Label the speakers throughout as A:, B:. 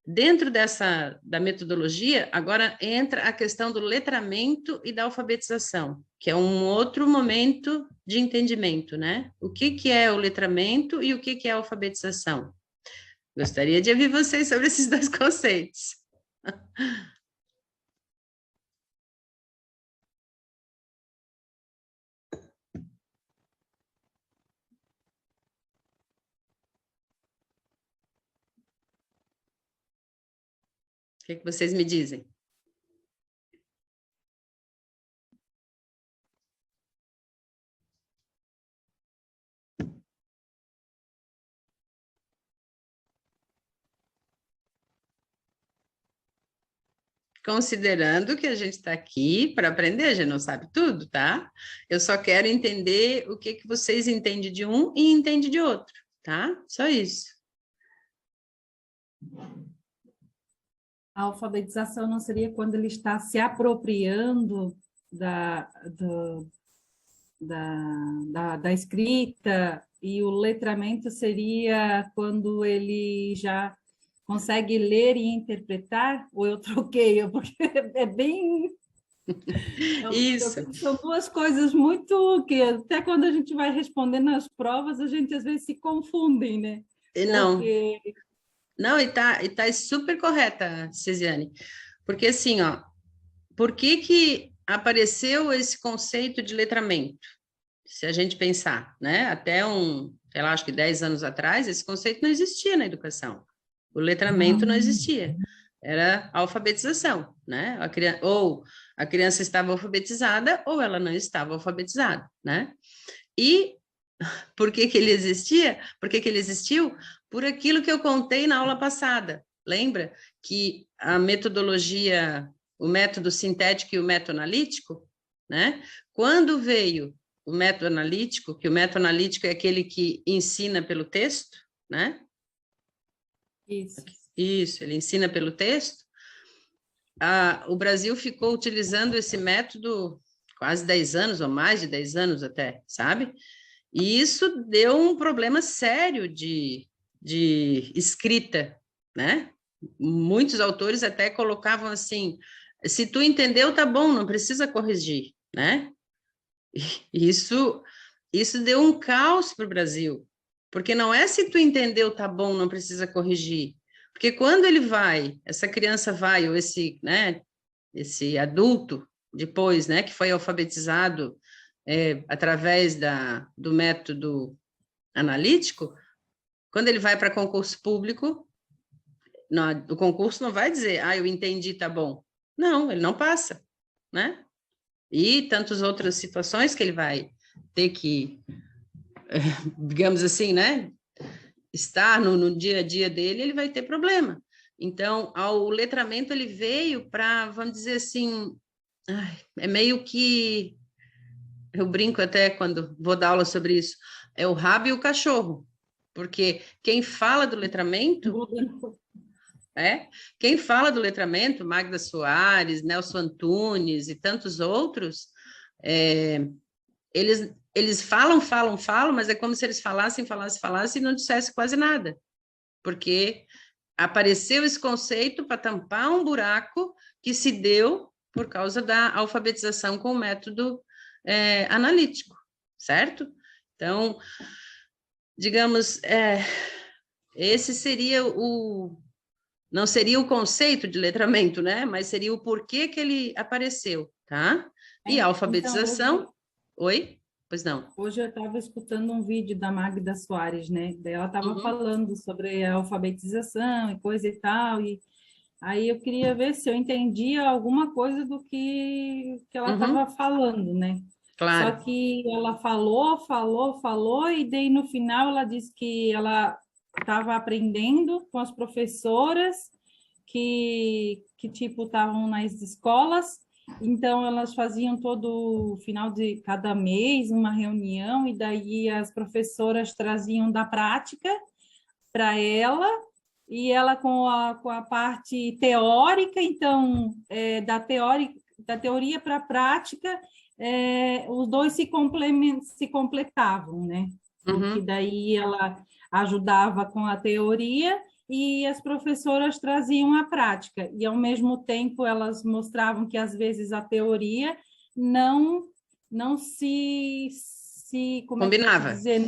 A: dentro da metodologia, agora entra a questão do letramento e da alfabetização, que é um outro momento de entendimento, né? O que é o letramento e o que é a alfabetização? Gostaria de ouvir vocês sobre esses dois conceitos. O que vocês me dizem? Considerando que a gente está aqui para aprender, a gente não sabe tudo, tá? Eu só quero entender o que vocês entendem de um e entendem de outro, tá? Só isso.
B: A alfabetização não seria quando ele está se apropriando da escrita, e o letramento seria quando ele já consegue ler e interpretar, ou eu troquei, porque é bem...
A: Isso.
B: São duas coisas muito que até quando a gente vai responder nas provas, a gente às vezes se confundem, né?
A: Não.
B: Porque...
A: Não, e tá super correta, Cesiane. Porque assim, ó, por que apareceu esse conceito de letramento? Se a gente pensar, né? Até sei lá, acho que 10 anos atrás, esse conceito não existia na educação. O letramento não existia. Era a alfabetização, né? Ou a criança estava alfabetizada ou ela não estava alfabetizada, né? E por que ele existia? Por que ele existiu? Por aquilo que eu contei na aula passada. Lembra que a metodologia, o método sintético e o método analítico, né? Quando veio o método analítico, que o método analítico é aquele que ensina pelo texto, né? Isso, ele ensina pelo texto. O Brasil ficou utilizando esse método quase 10 anos, ou mais de 10 anos até, sabe? E isso deu um problema sério de escrita, né? Muitos autores até colocavam assim, se tu entendeu, tá bom, não precisa corrigir, né? Isso deu um caos para o Brasil, porque não é se tu entendeu, tá bom, não precisa corrigir. Porque quando essa criança vai, ou esse adulto, depois, né, que foi alfabetizado através do método analítico, quando ele vai para concurso público, o concurso não vai dizer, eu entendi, tá bom. Não, ele não passa, né? E tantas outras situações que ele vai ter que, digamos assim, né, estar no dia a dia dele, ele vai ter problema. Então, o letramento, ele veio para, vamos dizer assim, é meio que, eu brinco até quando vou dar aula sobre isso, é o rabo e o cachorro, porque quem fala do letramento, Magda Soares, Nelson Antunes e tantos outros, eles falam, mas é como se eles falassem e não dissessem quase nada, porque apareceu esse conceito para tampar um buraco que se deu por causa da alfabetização com o método analítico, certo? Então, digamos, esse seria não seria o conceito de letramento, né? Mas seria o porquê que ele apareceu, tá? E a alfabetização...
B: Então,
A: Oi? Pois não.
B: Hoje eu estava escutando um vídeo da Magda Soares, né? Daí ela estava falando sobre a alfabetização e coisa e tal, e aí eu queria ver se eu entendia alguma coisa do que ela estava falando, né?
A: Claro.
B: Só que ela falou, e daí no final ela disse que ela estava aprendendo com as professoras que tipo, estavam nas escolas, então elas faziam todo final de cada mês uma reunião, e daí as professoras traziam da prática para ela, e ela com a parte teórica, então, da teoria para a prática, os dois se completavam, né? Que daí ela ajudava com a teoria, e as professoras traziam a prática, e ao mesmo tempo elas mostravam que às vezes a teoria não se como é que eu posso
A: Combinava.
B: dizer,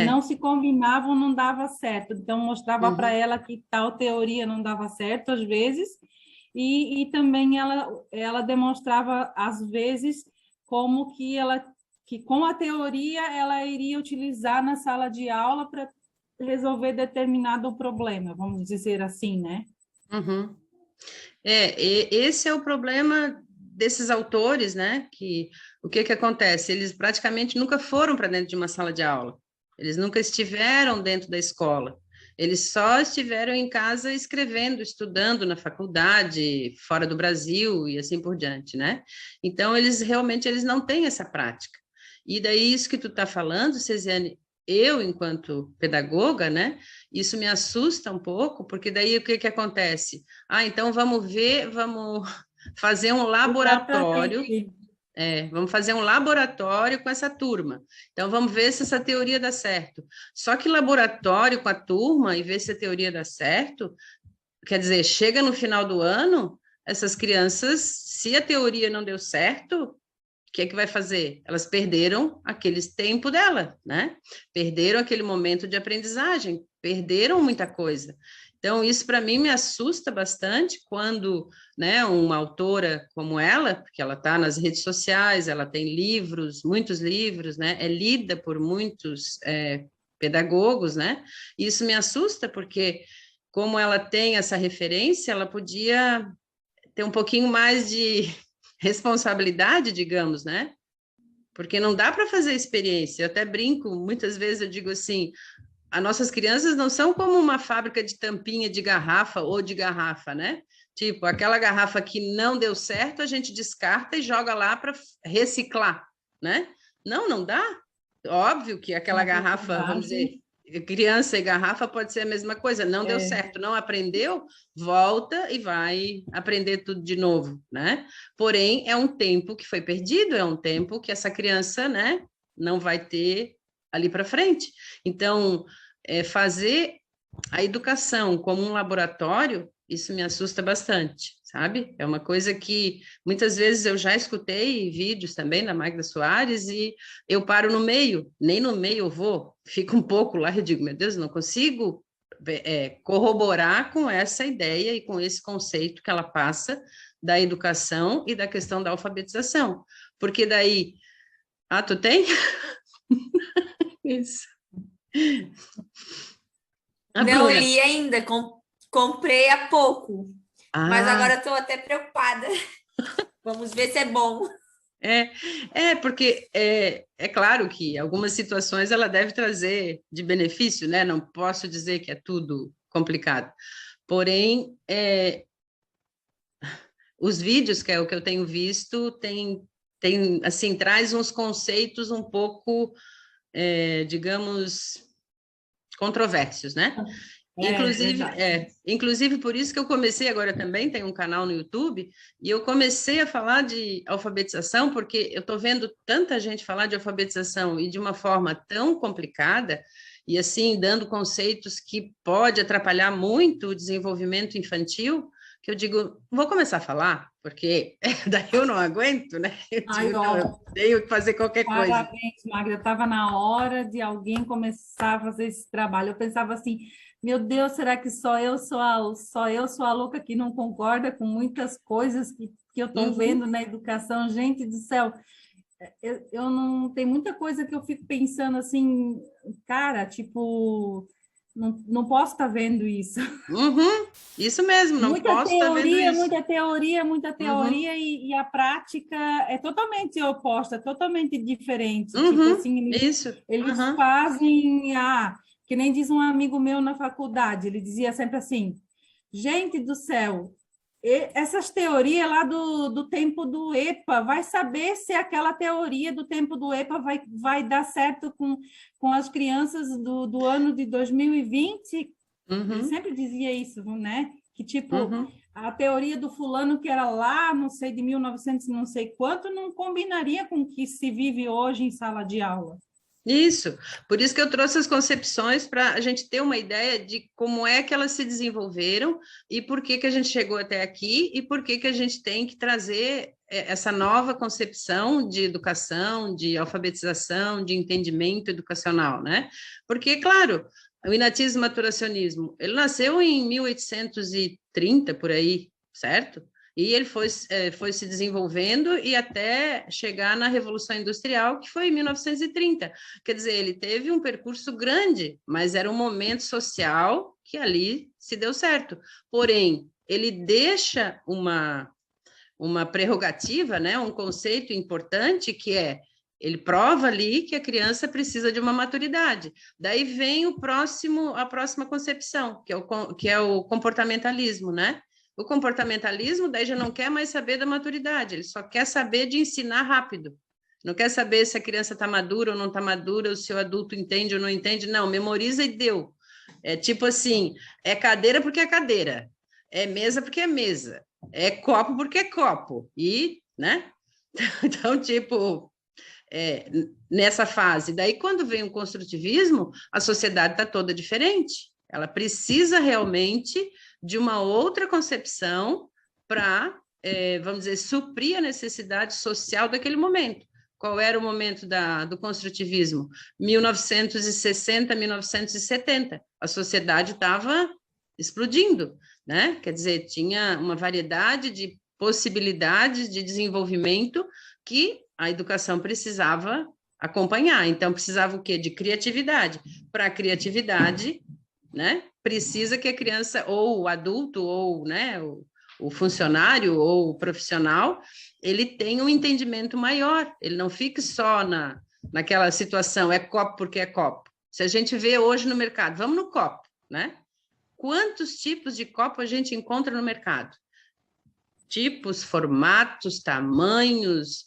B: não se combinavam, não dava certo. Então mostrava para ela que tal teoria não dava certo às vezes, e também ela demonstrava às vezes como que com a teoria ela iria utilizar na sala de aula para resolver determinado problema, vamos dizer assim, né?
A: Uhum. Esse é o problema desses autores, né? Que o que acontece? Eles praticamente nunca foram para dentro de uma sala de aula. Eles nunca estiveram dentro da escola. Eles só estiveram em casa escrevendo, estudando na faculdade, fora do Brasil e assim por diante, né? Então, eles realmente não têm essa prática. E daí, isso que tu está falando, Cesiane, eu, enquanto pedagoga, né? Isso me assusta um pouco, porque daí o que acontece? Então vamos fazer um laboratório.
B: Exatamente.
A: Vamos fazer um laboratório com essa turma. Então, vamos ver se essa teoria dá certo. Só que laboratório com a turma e ver se a teoria dá certo, quer dizer, chega no final do ano, essas crianças, se a teoria não deu certo, o que é que vai fazer? Elas perderam aquele tempo dela, né? Perderam aquele momento de aprendizagem, perderam muita coisa. Então, isso para mim me assusta bastante quando, né, uma autora como ela, porque ela está nas redes sociais, ela tem livros, muitos livros, né, é lida por muitos pedagogos, né, e isso me assusta porque, como ela tem essa referência, ela podia ter um pouquinho mais de responsabilidade, digamos, né, porque não dá para fazer experiência. Eu até brinco, muitas vezes eu digo assim, as nossas crianças não são como uma fábrica de tampinha de garrafa ou de garrafa, né? Tipo, aquela garrafa que não deu certo, a gente descarta e joga lá para reciclar, né? Não dá. Óbvio que aquela
B: Na
A: garrafa, vamos dizer,
B: verdade,
A: criança e garrafa pode ser a mesma coisa. Não deu certo, não aprendeu, volta e vai aprender tudo de novo, né? Porém, é um tempo que foi perdido, é um tempo que essa criança, né, não vai ter ali para frente. Então, fazer a educação como um laboratório, isso me assusta bastante, sabe? É uma coisa que muitas vezes eu já escutei vídeos também da Magda Soares e eu paro no meio, nem no meio eu vou, fico um pouco lá e digo, meu Deus, não consigo corroborar com essa ideia e com esse conceito que ela passa da educação e da questão da alfabetização, porque daí, tu tem? Isso. A
C: Não
A: Bruna.
C: li ainda, comprei há pouco, mas agora estou até preocupada. Vamos ver se é bom.
A: Porque é claro que algumas situações ela deve trazer de benefício, né? Não posso dizer que é tudo complicado. Porém, os vídeos, que é o que eu tenho visto, tem assim, traz uns conceitos um pouco, digamos, controversos, né? Inclusive por isso que eu comecei agora também, tem um canal no YouTube, e eu comecei a falar de alfabetização, porque eu estou vendo tanta gente falar de alfabetização e de uma forma tão complicada, e assim, dando conceitos que pode atrapalhar muito o desenvolvimento infantil, que eu digo, vou começar a falar, porque daí eu não aguento, né? Eu digo, não, eu tenho que fazer qualquer coisa.
B: Parabéns, Magda, estava na hora de alguém começar a fazer esse trabalho. Eu pensava assim, meu Deus, será que só eu sou a louca que não concorda com muitas coisas que eu estou vendo na educação? Gente do céu, eu não... Tem muita coisa que eu fico pensando assim, cara, tipo, não posso estar vendo isso.
A: Isso mesmo, não posso estar vendo isso.
B: Muita teoria e a prática é totalmente oposta, totalmente diferente. Tipo assim, eles fazem, que nem diz um amigo meu na faculdade, ele dizia sempre assim, gente do céu, essas teorias lá do tempo do EPA, vai saber se aquela teoria do tempo do EPA vai dar certo com as crianças do ano de 2020. Ele sempre dizia isso, né? Que, tipo, a teoria do fulano que era lá, não sei, de 1900 não sei quanto, não combinaria com o que se vive hoje em sala de aula.
A: Isso, por isso que eu trouxe as concepções para a gente ter uma ideia de como é que elas se desenvolveram e por que que a gente chegou até aqui e por que que a gente tem que trazer essa nova concepção de educação, de alfabetização, de entendimento educacional, né? Porque, claro, o inatismo maturacionismo, ele nasceu em 1830, por aí, certo? E ele foi se desenvolvendo e até chegar na Revolução Industrial, que foi em 1930. Quer dizer, ele teve um percurso grande, mas era um momento social que ali se deu certo. Porém, ele deixa uma prerrogativa, né, um conceito importante, que é, ele prova ali que a criança precisa de uma maturidade. Daí vem a próxima concepção, que é o comportamentalismo, né? O comportamentalismo daí já não quer mais saber da maturidade, ele só quer saber de ensinar rápido. Não quer saber se a criança está madura ou não está madura, ou se o adulto entende ou não entende. Não, memoriza e deu. É tipo assim, é cadeira porque é cadeira, é mesa porque é mesa, é copo porque é copo. E, né? Então, tipo, nessa fase. Daí, quando vem o construtivismo, a sociedade está toda diferente. Ela precisa realmente de uma outra concepção para, vamos dizer, suprir a necessidade social daquele momento. Qual era o momento do construtivismo? 1960, 1970. A sociedade estava explodindo, né? Quer dizer, tinha uma variedade de possibilidades de desenvolvimento que a educação precisava acompanhar. Então, precisava o quê? De criatividade. Para a criatividade, né? Precisa que a criança, ou o adulto, ou, né, o funcionário, ou o profissional, ele tenha um entendimento maior, ele não fique só naquela situação, é copo porque é copo. Se a gente vê hoje no mercado, vamos no copo, né? Quantos tipos de copo a gente encontra no mercado? Tipos, formatos, tamanhos,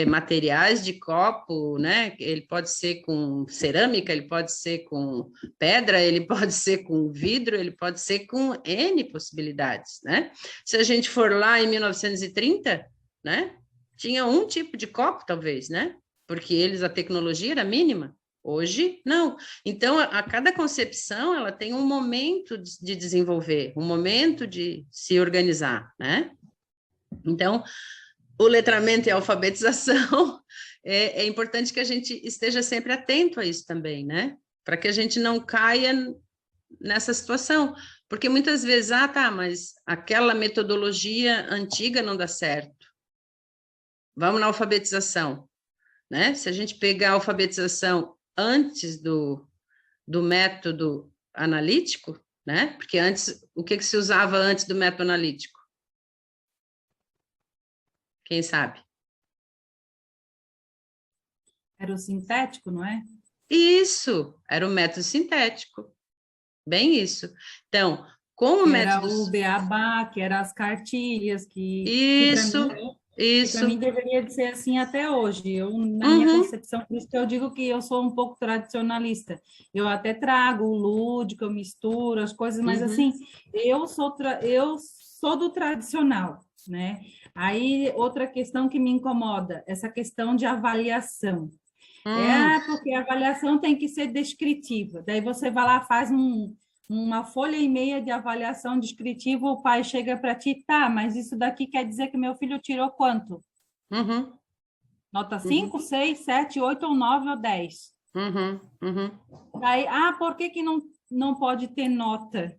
A: materiais de copo, né? Ele pode ser com cerâmica, ele pode ser com pedra, ele pode ser com vidro, ele pode ser com N possibilidades, né? Se a gente for lá em 1930, né? Tinha um tipo de copo, talvez, né? Porque a tecnologia era mínima. Hoje, não. Então, a cada concepção, ela tem um momento de desenvolver, um momento de se organizar, né? Então, o letramento e a alfabetização, é importante que a gente esteja sempre atento a isso também, né? Para que a gente não caia nessa situação. Porque muitas vezes, tá, mas aquela metodologia antiga não dá certo. Vamos na alfabetização, né? Se a gente pegar a alfabetização antes do método analítico, né? Porque antes, o que se usava antes do método analítico? Quem sabe?
B: Era o sintético, não é?
A: Isso, era o método sintético. Bem isso. Então, como
B: que
A: método...
B: Era o beabá, que eram as cartilhas,
A: Isso,
B: para mim deveria de ser assim até hoje. Na minha concepção, por isso que eu digo que eu sou um pouco tradicionalista. Eu até trago o lúdico, eu misturo as coisas, mas assim, eu sou do tradicional, né? Aí, outra questão que me incomoda, essa questão de avaliação. Porque a avaliação tem que ser descritiva. Daí você vai lá, faz uma folha e meia de avaliação descritiva, o pai chega para ti, tá, mas isso daqui quer dizer que meu filho tirou quanto? Nota 5, 6, 7, 8 ou 9 ou 10. Daí, por que não pode ter nota?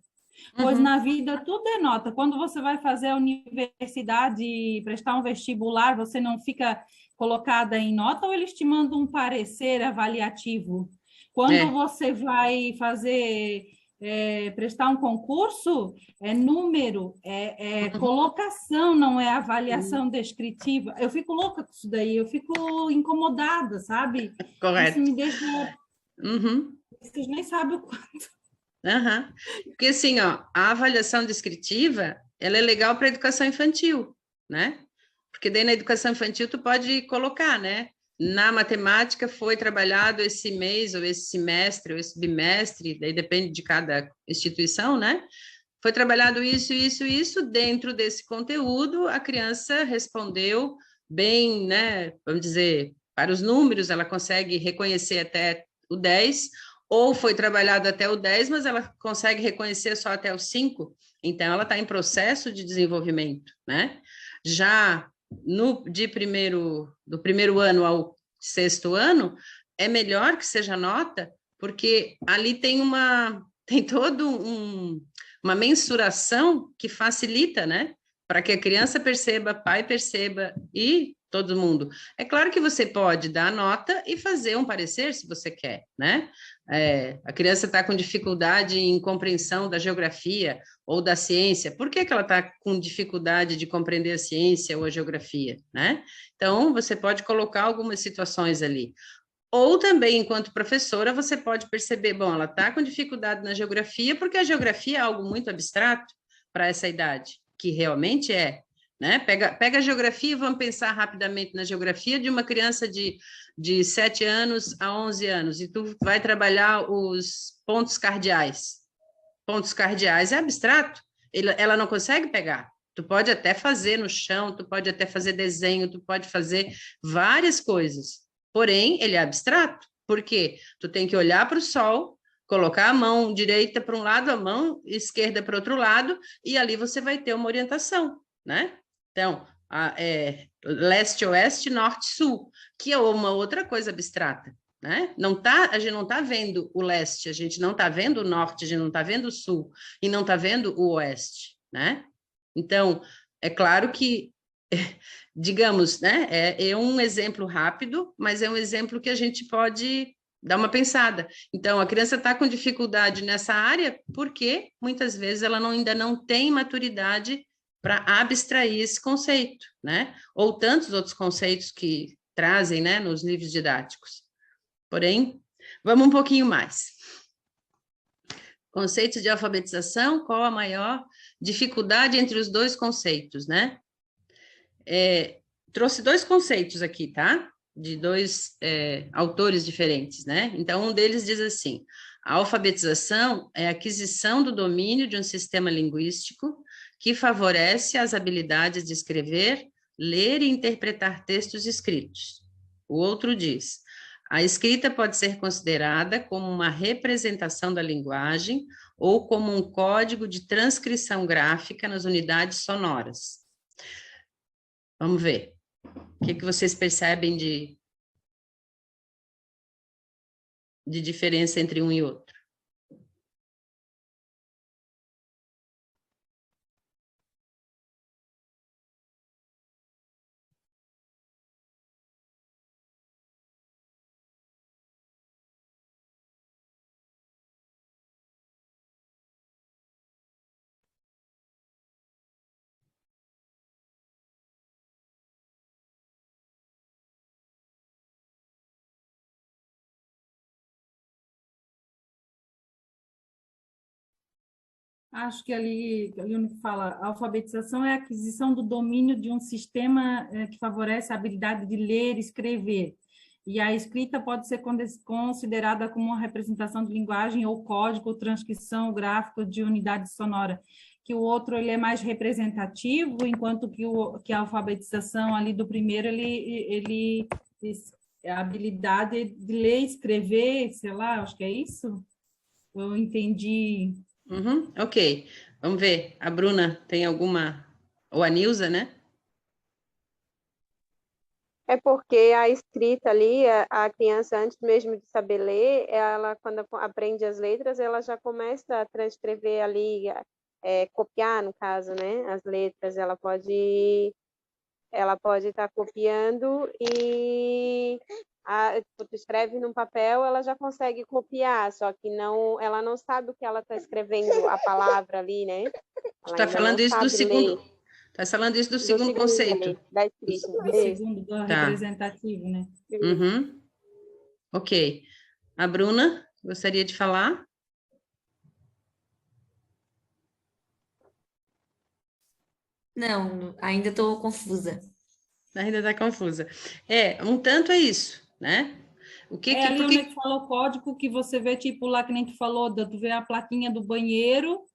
B: Pois na vida tudo é nota. Quando você vai fazer a universidade, prestar um vestibular, você não fica colocada em nota ou eles te mandam um parecer avaliativo? Quando você vai fazer, prestar um concurso, é número, colocação, não é avaliação descritiva. Eu fico louca com isso daí, eu fico incomodada, sabe?
A: Correto.
B: Isso me deixa... Vocês nem sabem o quanto.
A: Porque assim, ó, a avaliação descritiva, ela é legal para a educação infantil, né? Porque daí na educação infantil tu pode colocar, né? Na matemática foi trabalhado esse mês, ou esse semestre, ou esse bimestre, daí depende de cada instituição, né? Foi trabalhado isso, isso, isso, dentro desse conteúdo, a criança respondeu bem, né? Vamos dizer, para os números, ela consegue reconhecer até o 10, ou foi trabalhado até o 10, mas ela consegue reconhecer só até o 5, então ela está em processo de desenvolvimento, né? Já do primeiro ano ao 6º ano, é melhor que seja nota, porque ali tem toda uma mensuração que facilita, né? Para que a criança perceba, pai perceba e todo mundo. É claro que você pode dar a nota e fazer um parecer, se você quer, né? A criança está com dificuldade em compreensão da geografia ou da ciência. Por que ela está com dificuldade de compreender a ciência ou a geografia, né? Então, você pode colocar algumas situações ali. Ou também, enquanto professora, você pode perceber, bom, ela está com dificuldade na geografia, porque a geografia é algo muito abstrato para essa idade, que realmente é, né? Pega a geografia e vamos pensar rapidamente na geografia de uma criança de 7 anos a 11 anos, e tu vai trabalhar os pontos cardeais. Pontos cardeais é abstrato, ela não consegue pegar. Tu pode até fazer no chão, tu pode até fazer desenho, tu pode fazer várias coisas, porém, ele é abstrato, porque tu tem que olhar para o sol, colocar a mão direita para um lado, a mão esquerda para o outro lado, e ali você vai ter uma orientação, né? Então, leste-oeste, norte-sul, que é uma outra coisa abstrata, né? A gente não está vendo o leste, a gente não está vendo o norte, a gente não está vendo o sul, e não está vendo o oeste, né? Então, é claro que digamos, né, é um exemplo rápido, mas é um exemplo que a gente pode dar uma pensada. Então, a criança está com dificuldade nessa área porque, muitas vezes, ela ainda não tem maturidade para abstrair esse conceito, né? Ou tantos outros conceitos que trazem, né, nos livros didáticos. Porém, vamos um pouquinho mais. Conceito de alfabetização, qual a maior dificuldade entre os dois conceitos, né? Trouxe 2 conceitos aqui, tá? De 2 autores diferentes, né? Então, um deles diz assim: a alfabetização é a aquisição do domínio de um sistema linguístico que favorece as habilidades de escrever, ler e interpretar textos escritos. O outro diz: a escrita pode ser considerada como uma representação da linguagem ou como um código de transcrição gráfica nas unidades sonoras. Vamos ver. O que vocês percebem de diferença entre um e outro?
B: Acho que ali onde fala, a alfabetização é a aquisição do domínio de um sistema que favorece a habilidade de ler e escrever. E a escrita pode ser considerada como uma representação de linguagem ou código ou transcrição gráfica de unidade sonora. Que o outro ele é mais representativo, enquanto que a alfabetização ali do primeiro, ele a habilidade de ler e escrever, sei lá, acho que é isso? Eu entendi...
A: Ok, vamos ver. A Bruna tem alguma... Ou a Nilza, né?
D: É porque a escrita ali, a criança, antes mesmo de saber ler, ela, quando aprende as letras, ela já começa a transcrever ali, copiar, no caso, né? As letras, ela pode estar copiando e... tu escreve num papel, ela já consegue copiar, só que ela não sabe o que ela está escrevendo, a palavra ali, né?
A: Tu está falando isso do segundo... Está falando isso do segundo conceito.
D: Da escrita.
B: Do segundo, do representativo, né?
A: Uhum. Ok. A Bruna, gostaria de falar?
C: Não, ainda estou confusa.
A: Ainda está confusa. Um tanto é isso, né?
B: Ali onde tu falou código, que você vê, tipo, lá que nem tu falou, tu vê a plaquinha do banheiro,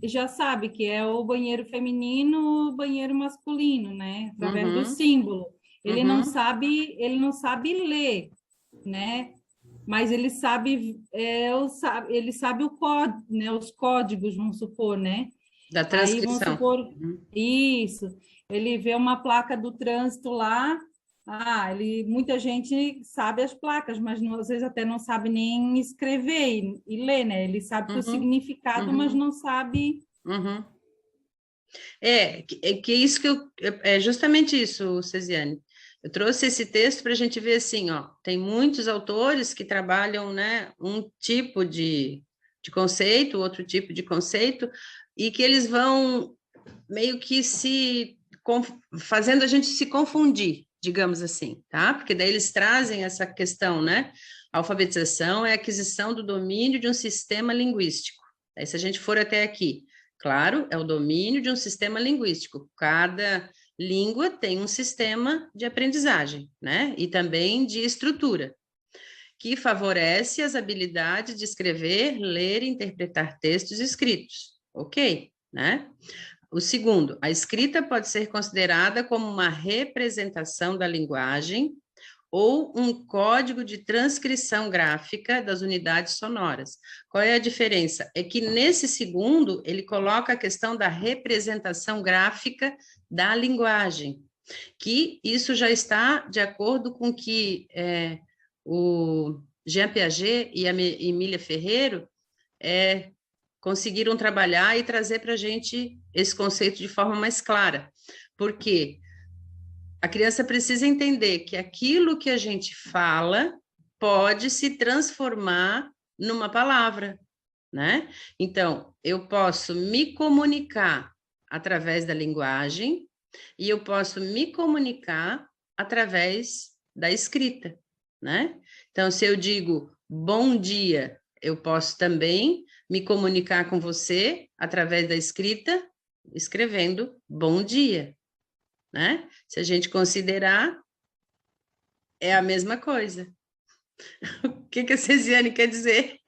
B: e já sabe que é o banheiro feminino, o banheiro masculino, né? Através do símbolo. ele não sabe ler, né? Mas ele sabe, ele sabe o código, né? Os códigos, vamos supor, né?
A: Da transcrição.
B: Aí, vamos supor, isso, ele vê uma placa do trânsito lá, muita gente sabe as placas, mas às vezes até não sabe nem escrever e ler, né? Ele sabe o significado, mas não sabe...
A: Que isso que é justamente isso, Cesiane. Eu trouxe esse texto para a gente ver assim, ó, tem muitos autores que trabalham, né, um tipo de conceito, outro tipo de conceito, e que eles vão meio que fazendo a gente se confundir, digamos assim, tá? Porque daí eles trazem essa questão, né? A alfabetização é a aquisição do domínio de um sistema linguístico. Aí, se a gente for até aqui, claro, é o domínio de um sistema linguístico. Cada língua tem um sistema de aprendizagem, né? E também de estrutura, que favorece as habilidades de escrever, ler e interpretar textos escritos. Ok, né? O segundo, a escrita pode ser considerada como uma representação da linguagem ou um código de transcrição gráfica das unidades sonoras. Qual é a diferença? É que nesse segundo, ele coloca a questão da representação gráfica da linguagem, que isso já está de acordo com que o Jean Piaget e a Emília Ferreiro conseguiram trabalhar e trazer para a gente esse conceito de forma mais clara, porque a criança precisa entender que aquilo que a gente fala pode se transformar numa palavra, né? Então, eu posso me comunicar através da linguagem e eu posso me comunicar através da escrita, né? Então, se eu digo bom dia, eu posso também me comunicar com você através da escrita, escrevendo bom dia, né? Se a gente considerar, é a mesma coisa. O que a Cesiane quer dizer?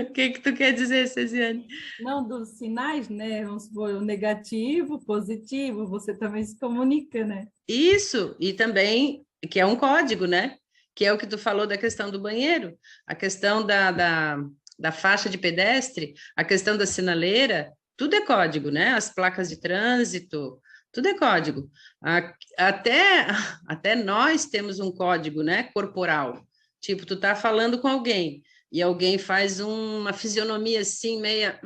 A: O que tu quer dizer, Cesiane?
B: Não, dos sinais, né? Vamos supor, o negativo, o positivo, você também se comunica, né?
A: Isso, e também, que é um código, né? Que é o que tu falou da questão do banheiro, a questão da faixa de pedestre, a questão da sinaleira, tudo é código, né? As placas de trânsito, tudo é código. Até nós temos um código, né? Corporal. Tipo, tu tá falando com alguém e alguém faz uma fisionomia assim, meia...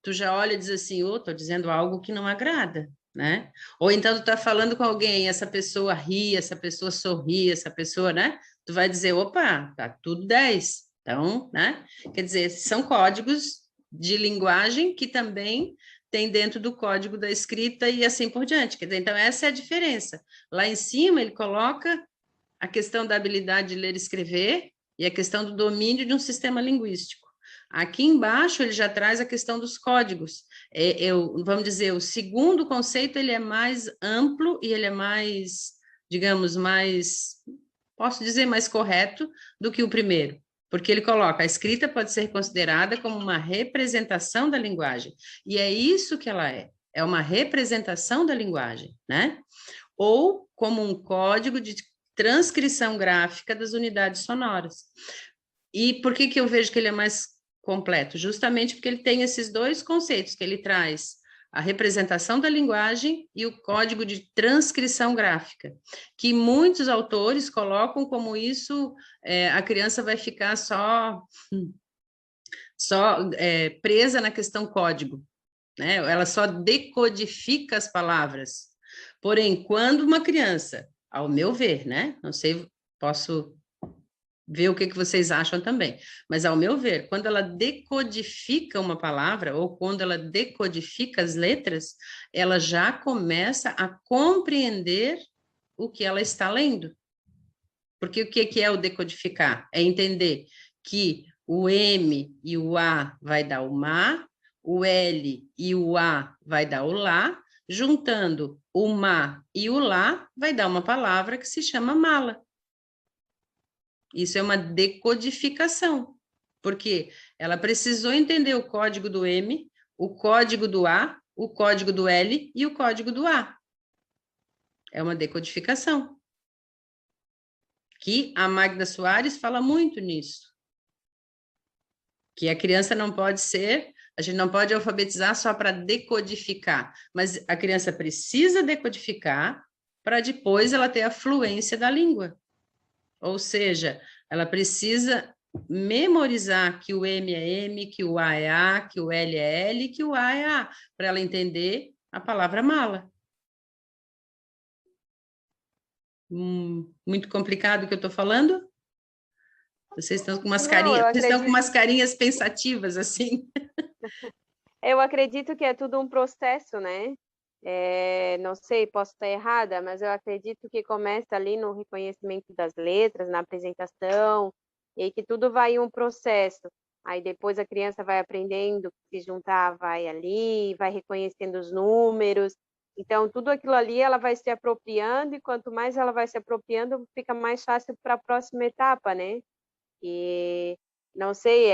A: tu já olha e diz assim, tô dizendo algo que não agrada, né? Ou então tu tá falando com alguém, essa pessoa ri, essa pessoa sorri, essa pessoa, né? Tu vai dizer, opa, tá tudo 10. Então, né? Quer dizer, são códigos de linguagem que também tem dentro do código da escrita e assim por diante. Quer dizer, então, essa é a diferença. Lá em cima, ele coloca a questão da habilidade de ler e escrever e a questão do domínio de um sistema linguístico. Aqui embaixo, ele já traz a questão dos códigos. Vamos dizer, o segundo conceito, ele é mais amplo e ele é mais, digamos, posso dizer, mais correto do que o primeiro. Porque ele coloca, a escrita pode ser considerada como uma representação da linguagem. E é isso que ela é uma representação da linguagem, né? Ou como um código de transcrição gráfica das unidades sonoras. E por que eu vejo que ele é mais completo? Justamente porque ele tem esses dois conceitos, que ele traz a representação da linguagem e o código de transcrição gráfica, que muitos autores colocam como isso, a criança vai ficar só presa na questão código, né? Ela só decodifica as palavras. Porém, quando uma criança, ao meu ver, né? Não sei, posso ver o que vocês acham também. Mas, ao meu ver, quando ela decodifica uma palavra, ou quando ela decodifica as letras, ela já começa a compreender o que ela está lendo. Porque o que é o decodificar? É entender que o M e o A vai dar o má, o L e o A vai dar o lá, juntando o má e o lá, vai dar uma palavra que se chama mala. Isso é uma decodificação, porque ela precisou entender o código do M, o código do A, o código do L e o código do A. é uma decodificação. Que a Magda Soares fala muito nisso. Que a criança não pode ser, a gente não pode alfabetizar só para decodificar, mas a criança precisa decodificar para depois ela ter a fluência da língua. Ou seja, ela precisa memorizar que o M é M, que o A é A, que o L é L, que o A é A, para ela entender a palavra mala. Muito complicado o que eu estou falando? Vocês estão com umas carinhas, vocês estão com umas carinhas pensativas, assim.
D: Eu acredito que é tudo um processo, né? Não sei, posso estar errada, mas eu acredito que começa ali no reconhecimento das letras, na apresentação, e que tudo vai em um processo. Aí depois a criança vai aprendendo, se juntar, vai ali, vai reconhecendo os números. Então, tudo aquilo ali ela vai se apropriando, e quanto mais ela vai se apropriando, fica mais fácil para a próxima etapa, né? E não sei,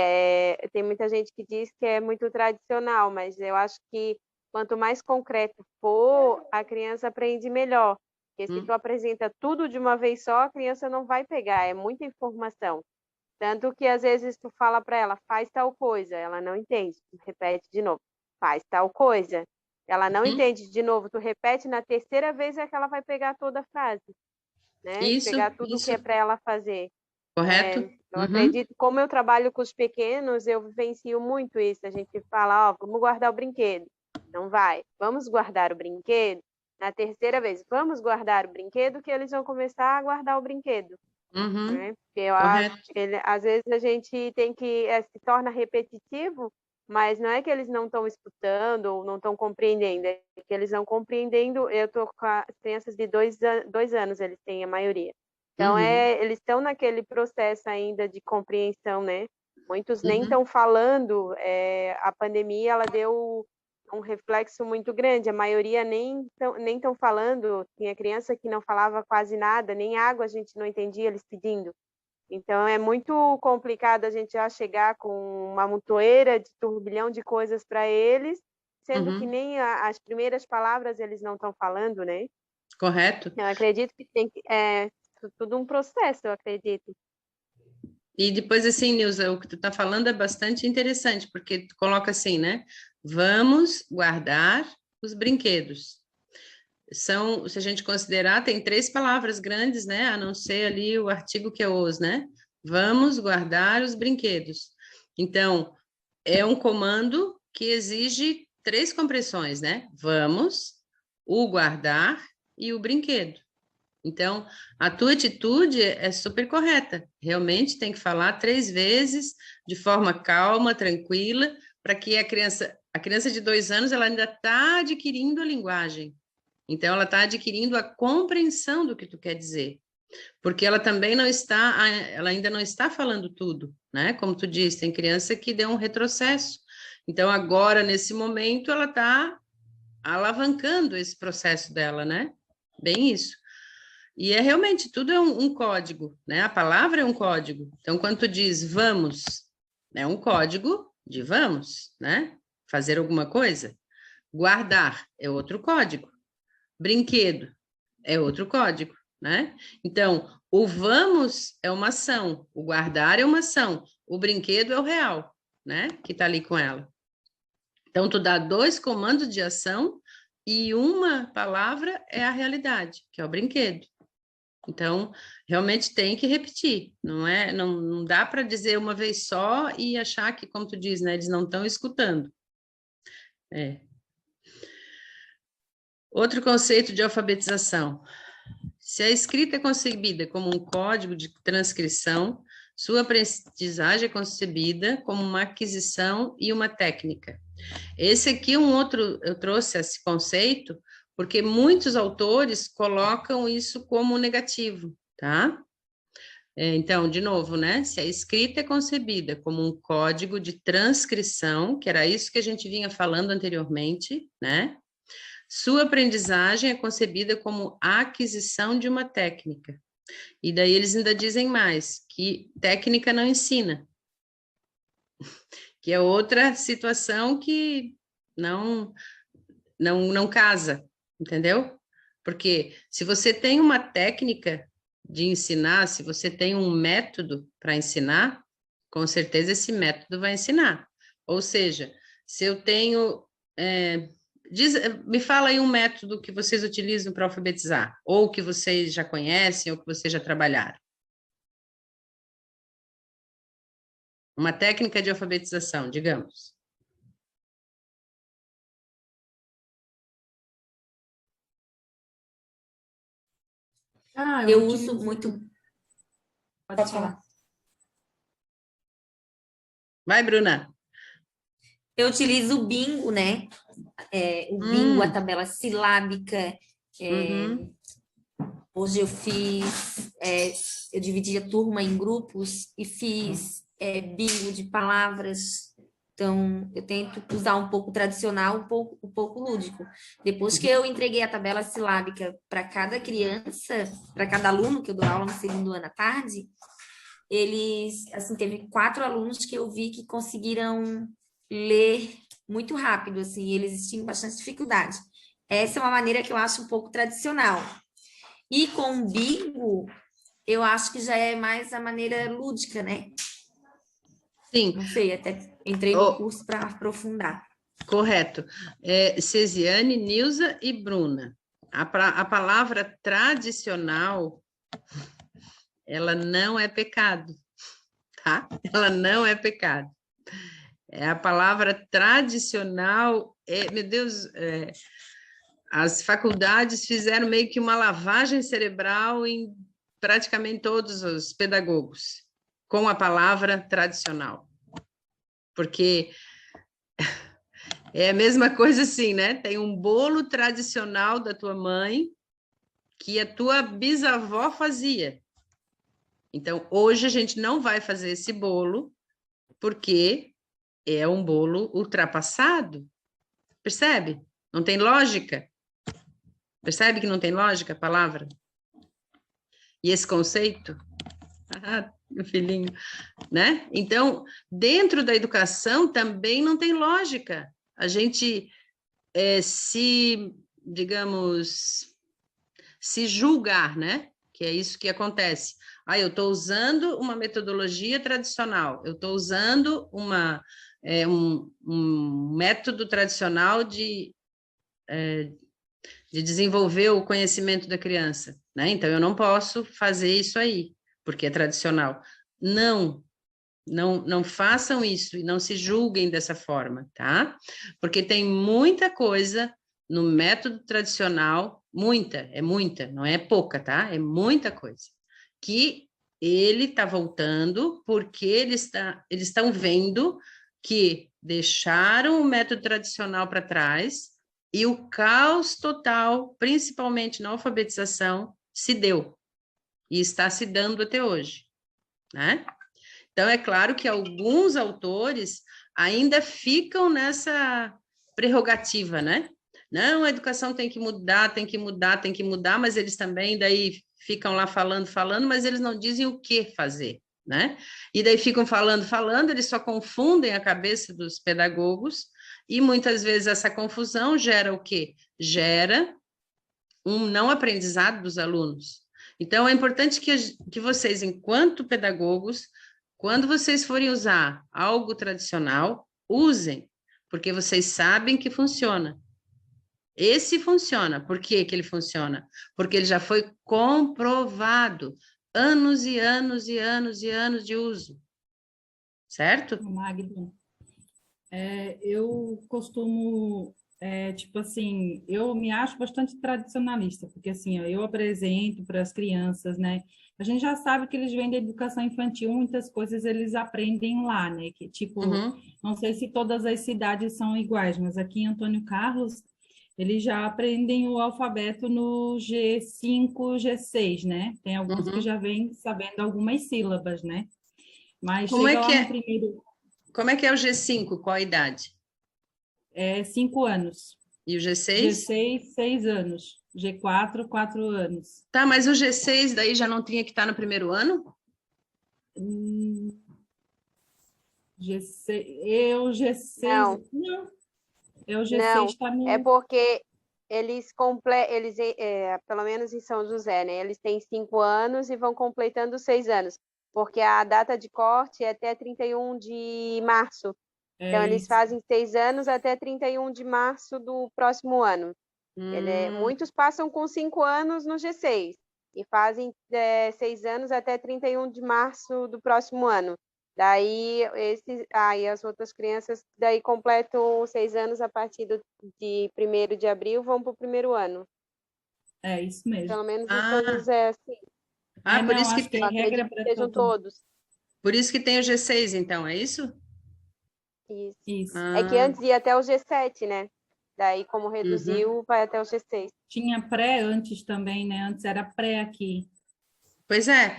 D: tem muita gente que diz que é muito tradicional, mas eu acho que quanto mais concreto for, a criança aprende melhor. Porque se tu apresenta tudo de uma vez só, a criança não vai pegar, é muita informação. Tanto que às vezes tu fala para ela, faz tal coisa, ela não entende, tu repete de novo, faz tal coisa. Ela não entende de novo, tu repete na terceira vez é que ela vai pegar toda a frase, né?
A: Isso,
D: pegar tudo que é para ela fazer.
A: Correto?
D: Eu acredito, como eu trabalho com os pequenos, eu vivencio muito isso. A gente fala, vamos guardar o brinquedo. Não vai. Vamos guardar o brinquedo. Na terceira vez, vamos guardar o brinquedo, que eles vão começar a guardar o brinquedo. Né? Porque eu acho que às vezes a gente tem que se torna repetitivo, mas não é que eles não estão escutando ou não estão compreendendo, é que eles não compreendendo. Eu estou com as crianças de 2 anos, eles têm a maioria. Então, eles estão naquele processo ainda de compreensão, né? Muitos nem estão falando. A pandemia, ela deu um reflexo muito grande. A maioria nem estão falando. Tinha criança que não falava quase nada, nem água a gente não entendia eles pedindo. Então, é muito complicado a gente já chegar com uma montoeira de turbilhão de coisas para eles, sendo que nem as primeiras palavras eles não estão falando, né?
A: Correto.
D: Eu acredito que tem que... tudo um processo, eu acredito.
A: E depois, assim, Nilza, o que tu está falando é bastante interessante, porque tu coloca assim, né? Vamos guardar os brinquedos. Se a gente considerar, tem 3 palavras grandes, né? A não ser ali o artigo que é os, né? Vamos guardar os brinquedos. Então, é um comando que exige 3 compressões, né? Vamos, o guardar e o brinquedo. Então, a tua atitude é super correta. Realmente tem que falar 3 vezes, de forma calma, tranquila, para que a criança de 2 anos, ela ainda está adquirindo a linguagem. Então, ela está adquirindo a compreensão do que tu quer dizer. Porque ela também ela ainda não está falando tudo, né? Como tu disse, tem criança que deu um retrocesso. Então, agora, nesse momento, ela está alavancando esse processo dela, né? Bem isso. E realmente, tudo é um código, né? A palavra é um código. Então, quando tu diz vamos, é um código de vamos, né? Fazer alguma coisa. Guardar é outro código. Brinquedo é outro código, né? Então, o vamos é uma ação, o guardar é uma ação, o brinquedo é o real, né? Que tá ali com ela. Então, tu dá 2 comandos de ação e uma palavra é a realidade, que é o brinquedo. Então, realmente tem que repetir, não dá para dizer uma vez só e achar que, como tu diz, né, eles não estão escutando. Outro conceito de alfabetização. Se a escrita é concebida como um código de transcrição, sua aprendizagem é concebida como uma aquisição e uma técnica. Esse aqui é eu trouxe esse conceito porque muitos autores colocam isso como negativo, tá? Então, de novo, né? Se a escrita é concebida como um código de transcrição, que era isso que a gente vinha falando anteriormente, né? Sua aprendizagem é concebida como a aquisição de uma técnica. E daí eles ainda dizem mais, que técnica não ensina. Que é outra situação que não casa, entendeu? Porque se você tem uma técnica de ensinar, se você tem um método para ensinar, com certeza esse método vai ensinar. Ou seja, se eu tenho... me fala aí um método que vocês utilizam para alfabetizar, ou que vocês já conhecem, ou que vocês já trabalharam. Uma técnica de alfabetização, digamos.
C: Eu uso muito... Pode falar.
A: Vai, Bruna.
C: Eu utilizo o bingo, né? O bingo, a tabela silábica. Hoje eu fiz... eu dividi a turma em grupos e fiz bingo de palavras. Então, eu tento usar um pouco tradicional, um pouco lúdico. Depois que eu entreguei a tabela silábica para cada criança, para cada aluno, que eu dou aula no segundo ano à tarde, eles, assim, teve 4 alunos que eu vi que conseguiram ler muito rápido, assim, eles tinham bastante dificuldade. Essa é uma maneira que eu acho um pouco tradicional. E com o bingo, eu acho que já é mais a maneira lúdica, né?
A: Sim.
C: Não sei, até entrei no curso para aprofundar.
A: Correto. Cesiane, Nilza e Bruna. A palavra tradicional, ela não é pecado, tá? Ela não é pecado. A palavra tradicional, meu Deus, as faculdades fizeram meio que uma lavagem cerebral em praticamente todos os pedagogos, com a palavra tradicional. Porque é a mesma coisa assim, né? Tem um bolo tradicional da tua mãe que a tua bisavó fazia. Então, hoje a gente não vai fazer esse bolo porque é um bolo ultrapassado. Percebe? Não tem lógica. Percebe que não tem lógica a palavra? E esse conceito? Ah, meu filhinho, né? Então, dentro da educação também não tem lógica. A gente se julgar, né? Que é isso que acontece. Eu estou usando uma metodologia tradicional, eu estou usando um método tradicional de desenvolver o conhecimento da criança, né? Então, eu não posso fazer isso aí, porque é tradicional. Não façam isso e não se julguem dessa forma, tá? Porque tem muita coisa no método tradicional, muita, não é pouca, tá? É muita coisa, que ele está voltando porque eles estão vendo que deixaram o método tradicional para trás e o caos total, principalmente na alfabetização, se deu e está se dando até hoje, né? Então, é claro que alguns autores ainda ficam nessa prerrogativa, né? Não, a educação tem que mudar, tem que mudar, tem que mudar, mas eles também daí ficam lá falando, mas eles não dizem o que fazer, né? E daí ficam falando, eles só confundem a cabeça dos pedagogos e muitas vezes essa confusão gera o quê? Gera um não aprendizado dos alunos. Então, é importante que vocês, enquanto pedagogos, quando vocês forem usar algo tradicional, usem, porque vocês sabem que funciona. Esse funciona. Por que que ele funciona? Porque ele já foi comprovado. Anos e anos e anos e anos de uso. Certo?
B: Magda, eu costumo, tipo assim, eu me acho bastante tradicionalista, porque assim, ó, eu apresento para as crianças, né? A gente já sabe que eles vêm da educação infantil, muitas coisas eles aprendem lá, né? Que tipo, não sei se todas as cidades são iguais, mas aqui em Antônio Carlos, eles já aprendem o alfabeto no G5, G6, né? Tem alguns que já vêm sabendo algumas sílabas, né? Mas
A: Como
B: chega
A: é que
B: lá no
A: é?
B: primeiro...
A: Como é que é o G5? Qual a idade?
B: 5 anos.
A: E o G6?
B: G6, 6 anos. G4, 4 anos.
A: Tá, mas o G6 daí já não tinha que estar no primeiro ano?
B: G6, G6...
D: Não.
B: Não. O G6
D: Não,
B: está no...
D: é porque pelo menos em São José, né? Eles têm 5 anos e vão completando 6 anos, porque a data de corte é até 31 de março. Então,
B: É
D: eles
B: isso.
D: fazem 6 anos até 31 de março do próximo ano. Muitos passam com 5 anos no G6 e fazem 6 anos até 31 de março do próximo ano. Daí, as outras crianças daí completam 6 anos a partir de 1º de abril, vão para o primeiro ano.
B: É isso mesmo.
D: Pelo menos em São José, assim.
A: Por
B: não,
A: isso que
B: acho que
D: Eu
B: é regra
D: acredito que
B: para
D: sejam
B: todo.
D: todos.
A: Por isso que tem o G6, então, é isso?
D: Isso.
B: Isso.
D: É que antes ia até o G7, né? Daí, como reduziu, vai até o G6.
B: Tinha pré antes também, né? Antes era pré aqui.
A: Pois é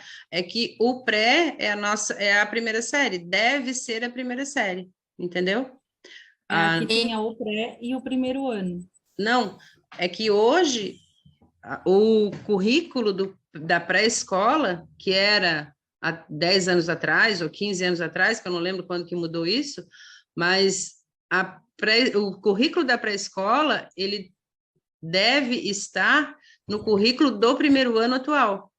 A: que o pré é a primeira série, deve ser a primeira série, entendeu?
B: Aqui tinha o pré e o primeiro ano.
A: Não, é que hoje o currículo da pré-escola, que era há 10 anos atrás, ou 15 anos atrás, que eu não lembro quando que mudou isso, mas o currículo da pré-escola, ele deve estar no currículo do primeiro ano atual.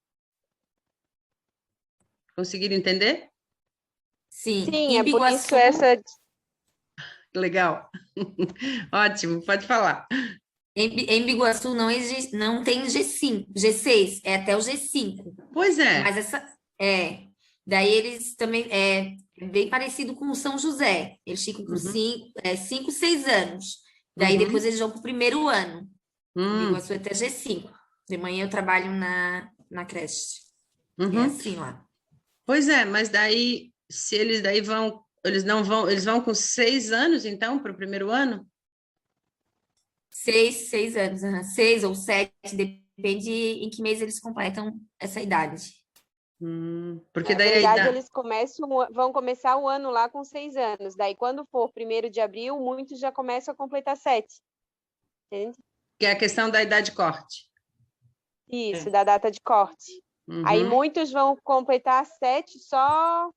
A: Conseguiram entender?
C: Sim.
D: Sim,
C: Em
D: é por isso
C: Biguaçu,
D: essa.
A: Legal. Ótimo, pode falar.
C: em Biguaçu não tem G5, G6, é até o G5.
A: Pois é.
C: Mas daí eles também bem parecido com o São José. Eles ficam com 5, 6 anos. Daí depois eles vão para o primeiro ano. Em Biguaçu é até G5. De manhã eu trabalho na creche. É assim lá.
A: Pois é, mas daí, se eles daí vão, eles não vão, eles vão com 6 anos, então, para o primeiro ano?
C: 6 anos, 6 ou 7, depende em que mês eles completam essa idade.
A: Porque
D: Na
A: daí
D: verdade, eles vão começar o ano lá com 6 anos. Daí, quando for 1º de abril, muitos já começam a completar 7. Entende?
A: que é a questão da idade corte.
D: Isso, da data de corte. Aí muitos vão completar 7 só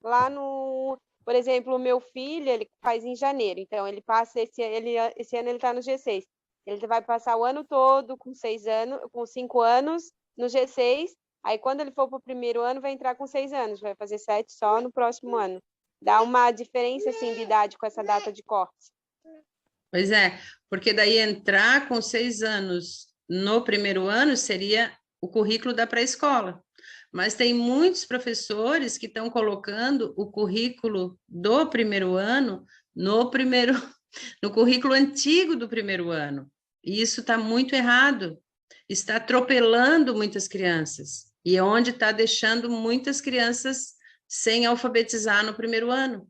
D: lá no... Por exemplo, o meu filho, ele faz em janeiro. Então, ele passa esse ano ele está no G6. Ele vai passar o ano todo com 5 anos no G6. Aí, quando ele for para o primeiro ano, vai entrar com 6 anos. Vai fazer 7 só no próximo ano. Dá uma diferença, assim, de idade com essa data de corte.
A: Pois é, porque daí entrar com 6 anos no primeiro ano seria o currículo da pré-escola. Mas tem muitos professores que estão colocando o currículo do primeiro ano no currículo antigo do primeiro ano. E isso está muito errado. Está atropelando muitas crianças. E é onde está deixando muitas crianças sem alfabetizar no primeiro ano.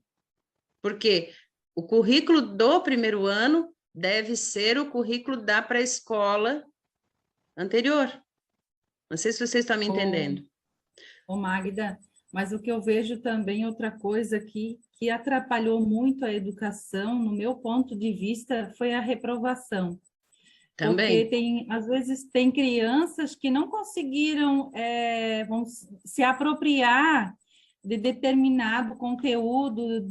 A: Por quê? O currículo do primeiro ano deve ser o currículo da pré-escola anterior. Não sei se vocês estão me entendendo.
B: Ô Magda, mas o que eu vejo também, outra coisa que atrapalhou muito a educação, no meu ponto de vista, foi a reprovação.
A: Também.
B: Porque às vezes tem crianças que não conseguiram se apropriar de determinado conteúdo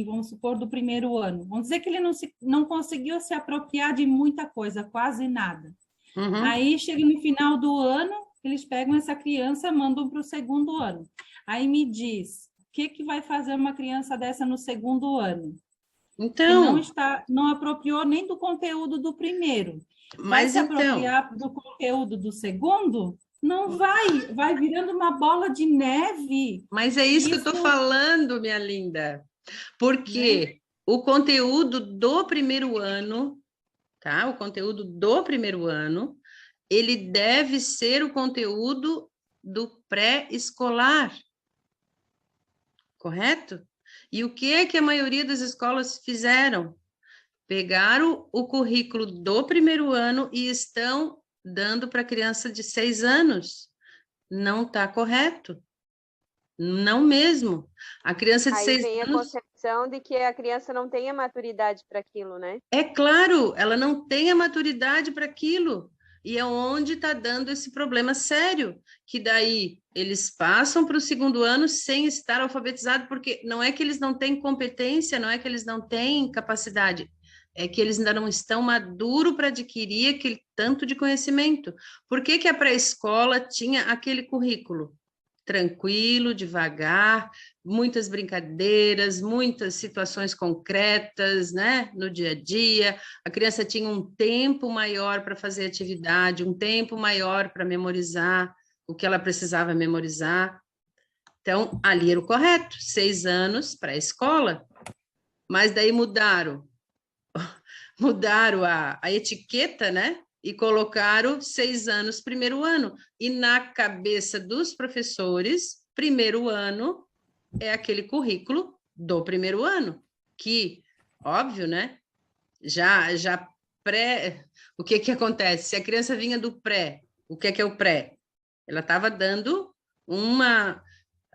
B: vamos supor, do primeiro ano. Vamos dizer que ele não conseguiu se apropriar de muita coisa, quase nada. Aí chega no final do ano, eles pegam essa criança, mandam para o segundo ano. Aí me diz, o que vai fazer uma criança dessa no segundo ano?
A: Então,
B: Que não apropriou nem do conteúdo do primeiro. Vai
A: mas
B: se apropriar do conteúdo do segundo? Não vai virando uma bola de neve.
A: Mas é isso que eu estou falando, minha linda. Porque o conteúdo do primeiro ano, tá? O conteúdo do primeiro ano, ele deve ser o conteúdo do pré-escolar. Correto? E o que é que a maioria das escolas fizeram? Pegaram o currículo do primeiro ano e estão dando para a criança de 6 anos. Não está correto. Não mesmo. A criança de
D: Aí
A: 6
D: vem a
A: anos...
D: concepção de que a criança não tenha maturidade para aquilo, né?
A: É claro, ela não tem a maturidade para aquilo. E é onde está dando esse problema sério, que daí eles passam para o segundo ano sem estar alfabetizados, porque não é que eles não têm competência, não é que eles não têm capacidade, é que eles ainda não estão maduros para adquirir aquele tanto de conhecimento. Por que que a pré-escola tinha aquele currículo? Tranquilo, devagar, muitas brincadeiras, muitas situações concretas, né, no dia a dia. A criança tinha um tempo maior para fazer atividade, um tempo maior para memorizar o que ela precisava memorizar. Então, ali era o correto, 6 anos para a escola. Mas daí mudaram a etiqueta, né? E colocaram 6 anos, primeiro ano. E na cabeça dos professores, primeiro ano é aquele currículo do primeiro ano, que, óbvio, né? Já pré... O que que acontece? Se a criança vinha do pré, o que é o pré? Ela estava dando uma...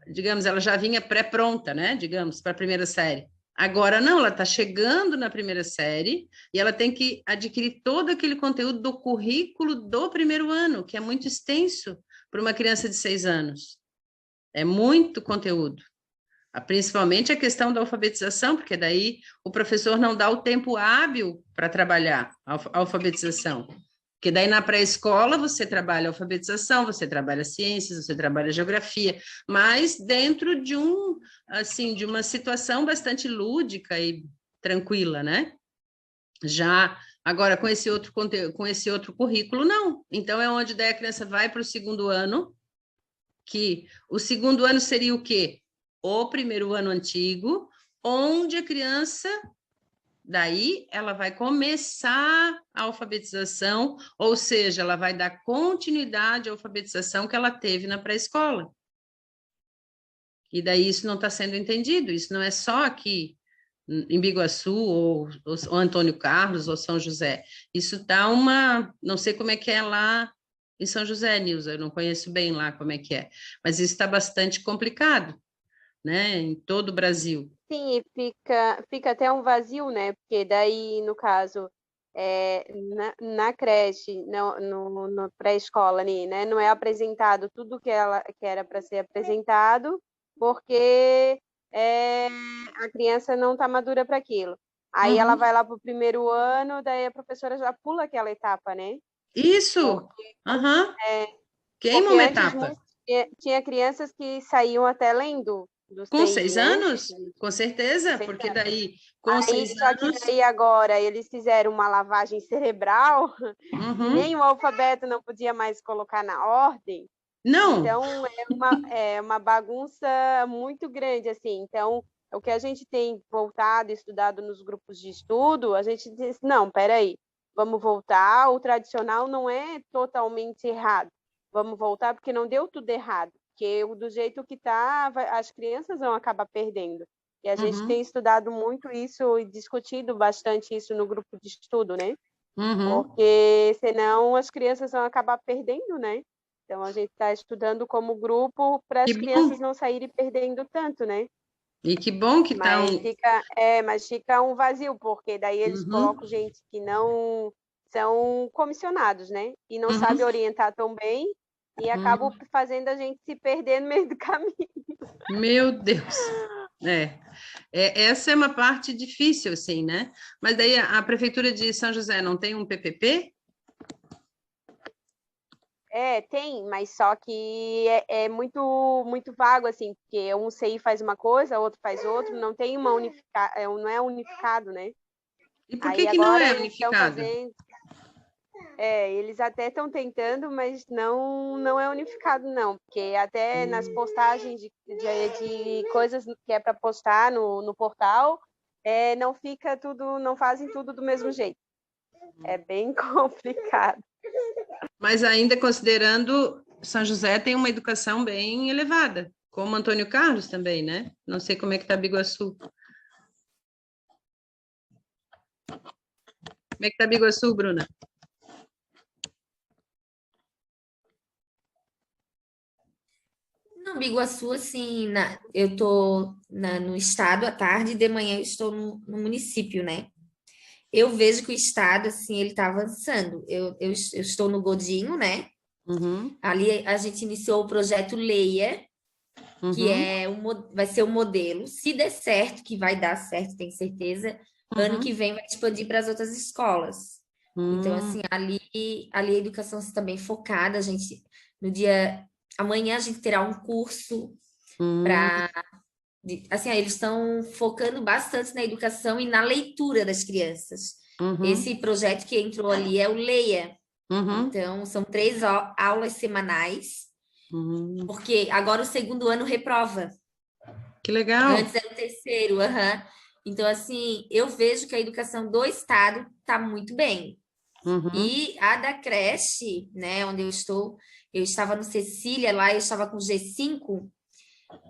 A: Digamos, ela já vinha pré-pronta, né? Digamos, para a primeira série. Agora não, ela está chegando na primeira série e ela tem que adquirir todo aquele conteúdo do currículo do primeiro ano, que é muito extenso para uma criança de 6 anos. É muito conteúdo. Principalmente a questão da alfabetização, porque daí o professor não dá o tempo hábil para trabalhar a alfabetização. Porque daí na pré-escola você trabalha alfabetização, você trabalha ciências, você trabalha geografia, mas dentro de de uma situação bastante lúdica e tranquila, né? Já agora com esse outro currículo, não. Então é onde daí a criança vai para o segundo ano, que o segundo ano seria o quê? O primeiro ano antigo, onde a criança... Daí, ela vai começar a alfabetização, ou seja, ela vai dar continuidade à alfabetização que ela teve na pré-escola. E daí isso não está sendo entendido, isso não é só aqui em Biguaçu, ou Antônio Carlos, ou São José. Isso está não sei como é que é lá em São José, Nilza, eu não conheço bem lá como é que é, mas isso está bastante complicado, né, em todo o Brasil.
D: Sim, e fica até um vazio, né? Porque daí, no caso, na creche, no pré-escola ali, né? Não é apresentado tudo que era para ser apresentado, porque a criança não está madura para aquilo. Aí ela vai lá para o primeiro ano, daí a professora já pula aquela etapa, né?
A: Isso! Queima
D: Porque
A: uma
D: antes
A: etapa.
D: tinha crianças que saíam até lendo do
A: Com
D: CI,
A: 6
D: né?
A: anos? Com certeza, porque daí, com 6
D: Só que
A: anos...
D: daí agora eles fizeram uma lavagem cerebral e nem o alfabeto não podia mais colocar na ordem.
A: Não,
D: Então é uma bagunça muito grande, assim. Então, o que a gente tem voltado, estudado nos grupos de estudo, a gente diz, não, peraí, vamos voltar, o tradicional não é totalmente errado. Vamos voltar porque não deu tudo errado. Porque do jeito que está, as crianças vão acabar perdendo. E a gente tem estudado muito isso e discutido bastante isso no grupo de estudo, né? Porque senão as crianças vão acabar perdendo, né? Então a gente está estudando como grupo para as crianças não saírem perdendo tanto, né?
A: E que bom que estão...
D: Mas fica um vazio, porque daí eles colocam gente que não são comissionados, né? E não sabe orientar tão bem e acabam fazendo a gente se perder no meio do caminho.
A: Meu Deus! Essa é uma parte difícil, assim, né? Mas daí a Prefeitura de São José não tem um PPP?
D: Tem, mas só que é muito, muito vago, assim, porque um CI faz uma coisa, outro faz outro, não tem uma não é unificado, né?
A: E por que não é unificado?
D: Eles até estão tentando, mas não é unificado, não, porque até nas postagens de coisas que é para postar no portal, não fica tudo, não fazem tudo do mesmo jeito. É bem complicado.
A: Mas ainda considerando, São José tem uma educação bem elevada, como Antônio Carlos também, né? Não sei como é que está Biguaçu. Como é que está Biguaçu, Bruna?
C: Não, Biguaçu, assim, eu estou no estado à tarde e de manhã eu estou no município, né? Eu vejo que o estado, assim, ele está avançando. Eu estou no Godinho, né? Ali a gente iniciou o projeto Leia, que vai ser um modelo. Se der certo, que vai dar certo, tenho certeza, ano que vem vai expandir para as outras escolas. Então, assim, ali a educação está bem focada. A gente, amanhã a gente terá um curso para, assim, eles estão focando bastante na educação e na leitura das crianças. Esse projeto que entrou ali é o Leia. Então, são 3 aulas semanais, porque agora o segundo ano reprova.
A: Que legal.
C: Antes era o terceiro, Então, assim, eu vejo que a educação do Estado está muito bem. E a da creche, né, onde eu estava no Cecília lá, eu estava com G5,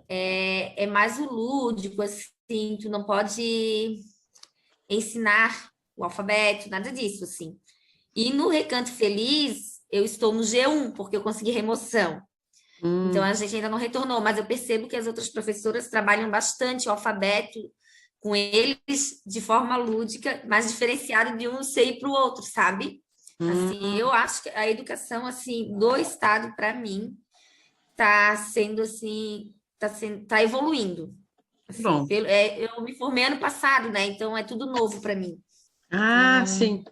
C: é mais o lúdico, assim, tu não pode ensinar o alfabeto, nada disso, assim. E no Recanto Feliz, eu estou no G1, porque eu consegui remoção. Então, a gente ainda não retornou, mas eu percebo que as outras professoras trabalham bastante o alfabeto com eles de forma lúdica, mais diferenciado de um ser para o outro, sabe? Assim, eu acho que a educação assim do Estado, para mim, está sendo assim, tá evoluindo. Assim,
A: Bom.
C: Eu me formei ano passado, né? Então é tudo novo para mim.
A: Sim.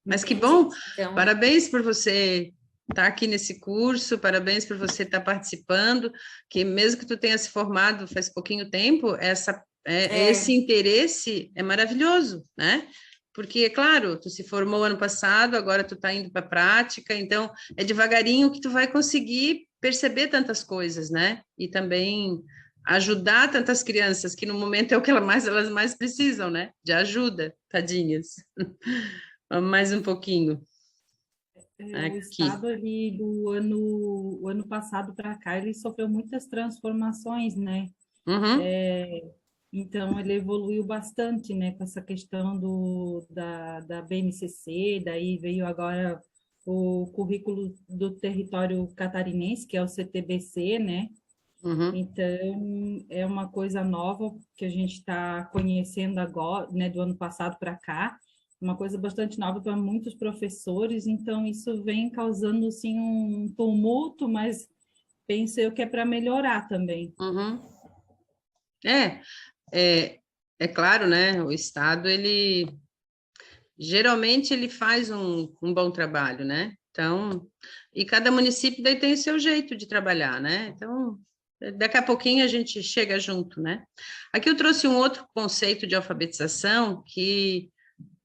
A: Mas que bom!
C: Então,
A: Parabéns por você estar aqui nesse curso, parabéns por você estar participando, que mesmo que tu tenha se formado faz pouquinho tempo, esse interesse é maravilhoso, né? Porque, é claro, tu se formou ano passado, agora tu está indo para a prática, então é devagarinho que tu vai conseguir perceber tantas coisas, né? E também ajudar tantas crianças, que no momento é o que elas mais precisam, né? De ajuda, tadinhas. Vamos mais um pouquinho.
B: O Estado, o ano passado para cá, ele sofreu muitas transformações, né? Então, ele evoluiu bastante, né, com essa questão da BNCC, daí veio agora o currículo do território catarinense, que é o CTBC, né? Então, é uma coisa nova que a gente está conhecendo agora, né, do ano passado para cá, uma coisa bastante nova para muitos professores, então isso vem causando, assim, um tumulto, mas penso eu que é para melhorar também.
A: É claro, né? O Estado, geralmente ele faz um bom trabalho, né? Então, e cada município daí tem o seu jeito de trabalhar, né? Então, daqui a pouquinho a gente chega junto, né? Aqui eu trouxe um outro conceito de alfabetização que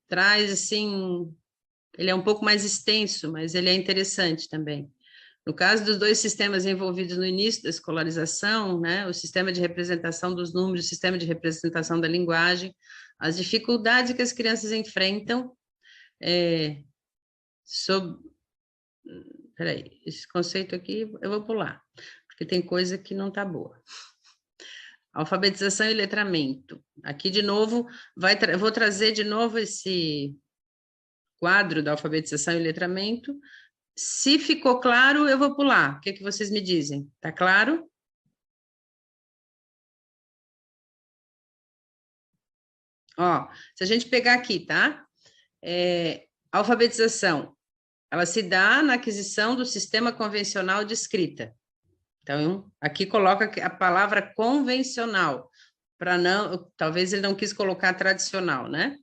A: traz, assim, ele é um pouco mais extenso, mas ele é interessante também. No caso dos 2 sistemas envolvidos no início da escolarização, né, o sistema de representação dos números, o sistema de representação da linguagem, as dificuldades que as crianças enfrentam Peraí, esse conceito aqui eu vou pular, porque tem coisa que não está boa. Alfabetização e letramento. Aqui, de novo, vou trazer de novo esse quadro da alfabetização e letramento. Se ficou claro, eu vou pular. O que vocês me dizem? Tá claro? Ó, se a gente pegar aqui, tá? Alfabetização, ela se dá na aquisição do sistema convencional de escrita. Então, aqui coloca a palavra convencional, para não, talvez ele não quis colocar tradicional, né?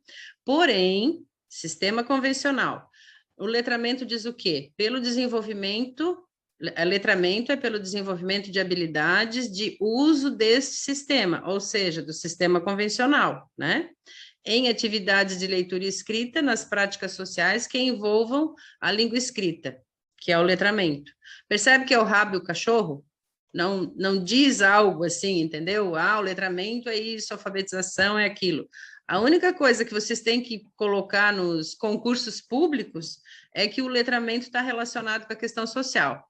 A: Porém, sistema convencional. O letramento diz o quê? Pelo desenvolvimento, letramento é pelo desenvolvimento de habilidades de uso desse sistema, ou seja, do sistema convencional, né? Em atividades de leitura e escrita, nas práticas sociais que envolvam a língua escrita, que é o letramento. Percebe que é o rabo e o cachorro? Não diz algo assim, entendeu? O letramento é isso, a alfabetização é aquilo. A única coisa que vocês têm que colocar nos concursos públicos é que o letramento está relacionado com a questão social,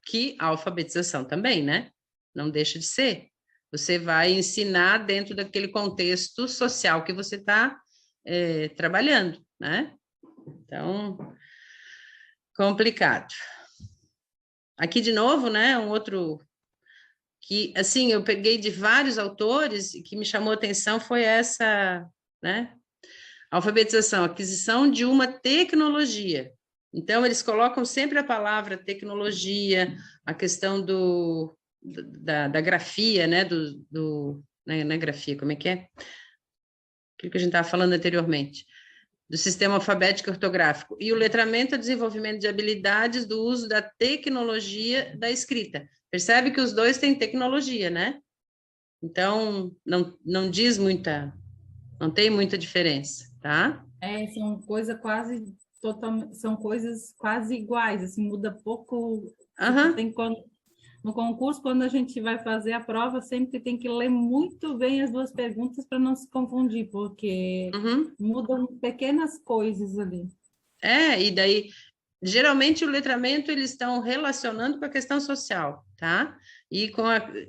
A: que a alfabetização também, né? Não deixa de ser. Você vai ensinar dentro daquele contexto social que você está trabalhando, né? Então, complicado. Aqui, de novo, né, um outro que, assim, eu peguei de vários autores e que me chamou a atenção foi essa, né? Alfabetização, aquisição de uma tecnologia. Então, eles colocam sempre a palavra tecnologia, a questão da grafia, né? Não é grafia, como é que é? aquilo que a gente estava falando anteriormente, do sistema alfabético e ortográfico. E o letramento é o desenvolvimento de habilidades do uso da tecnologia da escrita. Percebe que os dois têm tecnologia, né? Então, não diz muita, não tem muita diferença, tá?
B: São coisas quase são coisas quase iguais, assim, muda pouco.
A: Aham.
B: No concurso, quando a gente vai fazer a prova, sempre tem que ler muito bem as duas perguntas para não se confundir, porque mudam pequenas coisas ali.
A: E daí, geralmente o letramento eles estão relacionando com a questão social, tá? E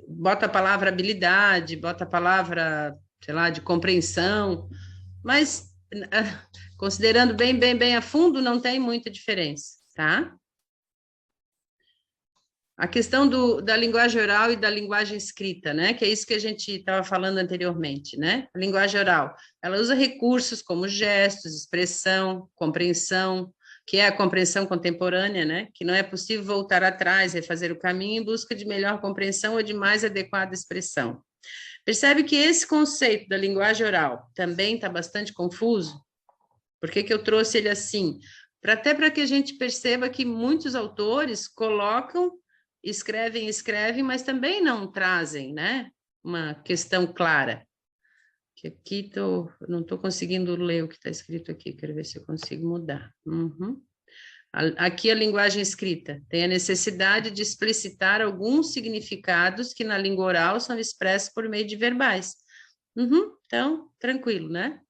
A: bota a palavra habilidade, bota a palavra, sei lá, de compreensão, mas considerando bem a fundo, não tem muita diferença, tá? A questão da linguagem oral e da linguagem escrita, né? Que é isso que a gente estava falando anteriormente, né? A linguagem oral, ela usa recursos como gestos, expressão, compreensão, que é a compreensão contemporânea, né? Que não é possível voltar atrás, refazer o caminho em busca de melhor compreensão ou de mais adequada expressão. Percebe que esse conceito da linguagem oral também está bastante confuso? Por que eu trouxe ele assim? Até para que a gente perceba que muitos autores colocam, escrevem, mas também não trazem, né? Uma questão clara. Que aqui não estou conseguindo ler o que está escrito aqui, quero ver se eu consigo mudar. Aqui a linguagem escrita tem a necessidade de explicitar alguns significados que na língua oral são expressos por meio de verbais. Então, tranquilo, né?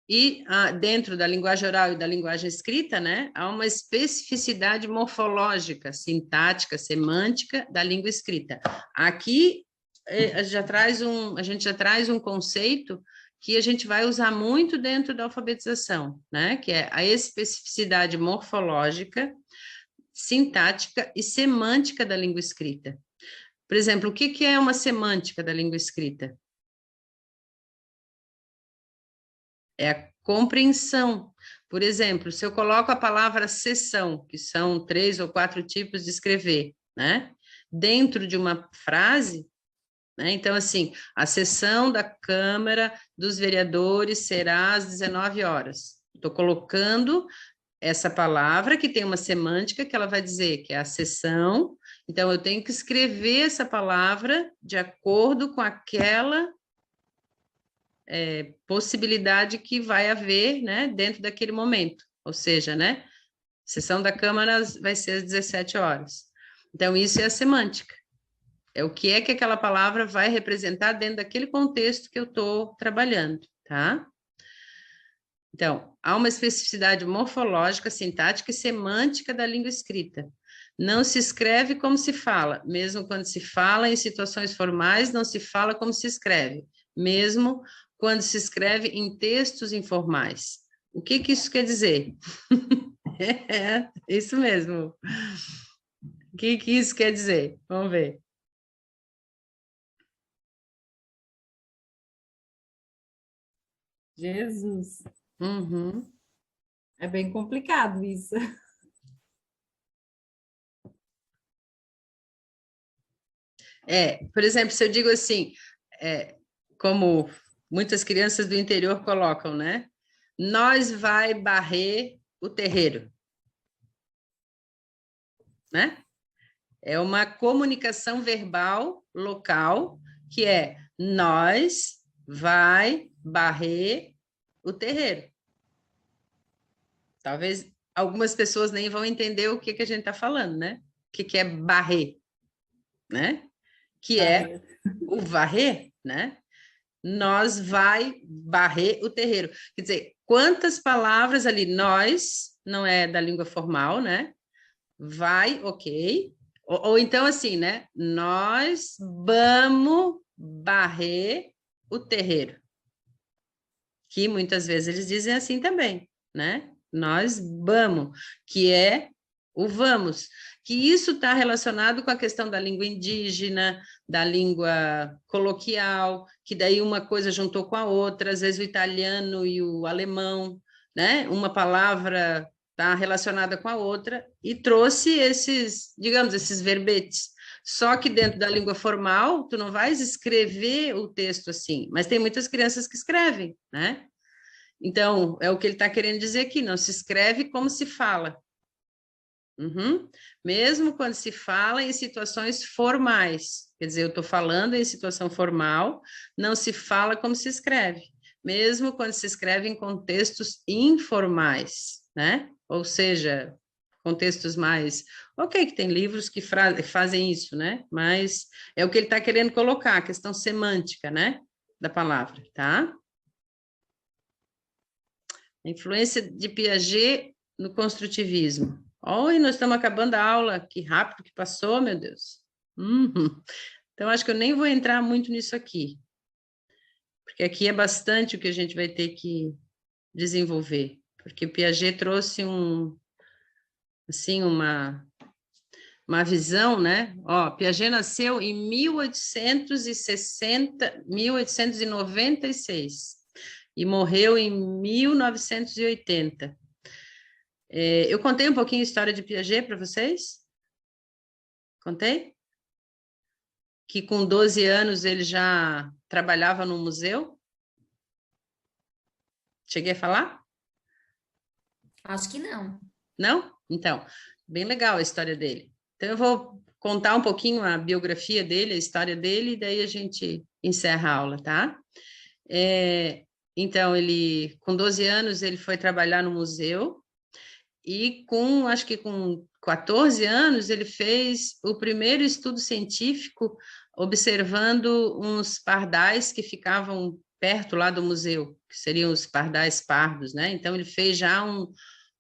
A: E dentro da linguagem oral e da linguagem escrita, né, há uma especificidade morfológica, sintática, semântica da língua escrita. Aqui a gente já traz um conceito que a gente vai usar muito dentro da alfabetização, né, que é a especificidade morfológica, sintática e semântica da língua escrita. Por exemplo, o que é uma semântica da língua escrita? É a compreensão. Por exemplo, se eu coloco a palavra seção, que são 3 ou 4 tipos de escrever, né? Dentro de uma frase, né? Então, assim, a sessão da Câmara dos Vereadores será às 19 horas. Estou colocando essa palavra que tem uma semântica que ela vai dizer que é a sessão, então eu tenho que escrever essa palavra de acordo com aquela possibilidade que vai haver, né, dentro daquele momento, ou seja, né, sessão da Câmara vai ser às 17 horas. Então, isso é a semântica, é o que aquela palavra vai representar dentro daquele contexto que eu estou trabalhando, tá? Então, há uma especificidade morfológica, sintática e semântica da língua escrita. Não se escreve como se fala, mesmo quando se fala em situações formais, não se fala como se escreve, mesmo quando se escreve em textos informais. O que isso quer dizer? Isso mesmo. O que isso quer dizer? Vamos ver.
B: Jesus.
A: Uhum.
B: É bem complicado isso.
A: Por exemplo, se eu digo assim, como muitas crianças do interior colocam, né? Nós vai barrer o terreiro, né? É uma comunicação verbal local que é nós vai barrer o terreiro. Talvez algumas pessoas nem vão entender o que a gente está falando, né? O que é barrer, né? Que é o varrer, né? Nós vai barrer o terreiro. Quer dizer, quantas palavras ali, nós, não é da língua formal, né? Vai, ok. Ou então assim, né? Nós vamos barrer o terreiro. Que muitas vezes eles dizem assim também, né? Nós vamos, que é o vamos, que isso está relacionado com a questão da língua indígena, da língua coloquial, que daí uma coisa juntou com a outra, às vezes o italiano e o alemão, né? Uma palavra está relacionada com a outra, e trouxe esses, digamos, esses verbetes. Só que dentro da língua formal, tu não vais escrever o texto assim, mas tem muitas crianças que escrevem, né? Então, é o que ele está querendo dizer aqui, não se escreve como se fala. Uhum. Mesmo quando se fala em situações formais, quer dizer, eu estou falando em situação formal, não se fala como se escreve, mesmo quando se escreve em contextos informais, né? Ou seja, contextos mais... Ok, que tem livros que fazem isso, né? Mas é o que ele está querendo colocar, a questão semântica, né? Da palavra, tá? A influência de Piaget no construtivismo. Oi, nós estamos acabando a aula, que rápido que passou, meu Deus. Então, acho que eu nem vou entrar muito nisso aqui, porque aqui é bastante o que a gente vai ter que desenvolver, porque Piaget trouxe assim, uma visão, né? Ó, Piaget nasceu em 1896 e morreu em 1980. Eu contei um pouquinho a história de Piaget para vocês? Contei? Que com 12 anos ele já trabalhava no museu? Cheguei a falar?
C: Acho que não.
A: Não? Então, bem legal a história dele. Então, eu vou contar um pouquinho a biografia dele, a história dele, e daí a gente encerra a aula, tá? Então, ele, com 12 anos, ele foi trabalhar no museu, e acho que com 14 anos, ele fez o primeiro estudo científico observando uns pardais que ficavam perto lá do museu, que seriam os pardais pardos, né? Então, ele fez já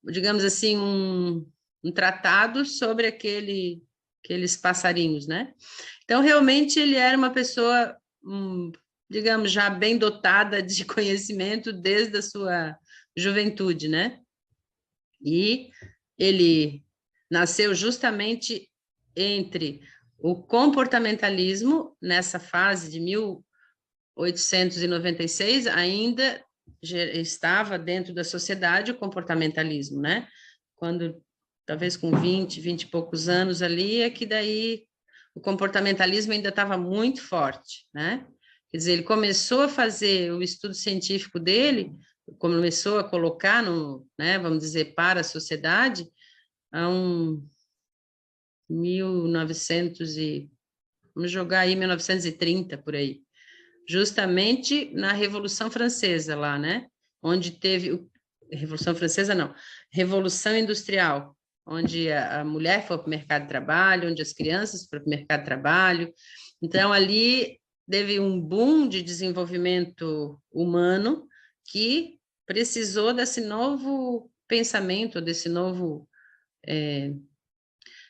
A: digamos assim, um tratado sobre aqueles passarinhos, né? Então, realmente, ele era uma pessoa, digamos, já bem dotada de conhecimento desde a sua juventude, né? E ele nasceu justamente entre o comportamentalismo, nessa fase de 1896, ainda estava dentro da sociedade o comportamentalismo, né? Quando, talvez com 20 e poucos anos ali, é que daí o comportamentalismo ainda estava muito forte, né? Quer dizer, ele começou a fazer o estudo científico dele, começou a colocar né, vamos dizer, para a sociedade, há 1900 vamos jogar aí 1930 por aí, justamente na Revolução Francesa lá, né? Onde teve Revolução Francesa não, Revolução Industrial, onde a mulher foi para o mercado de trabalho, onde as crianças foram para o mercado de trabalho. Então ali teve um boom de desenvolvimento humano que precisou desse novo pensamento, desse novo,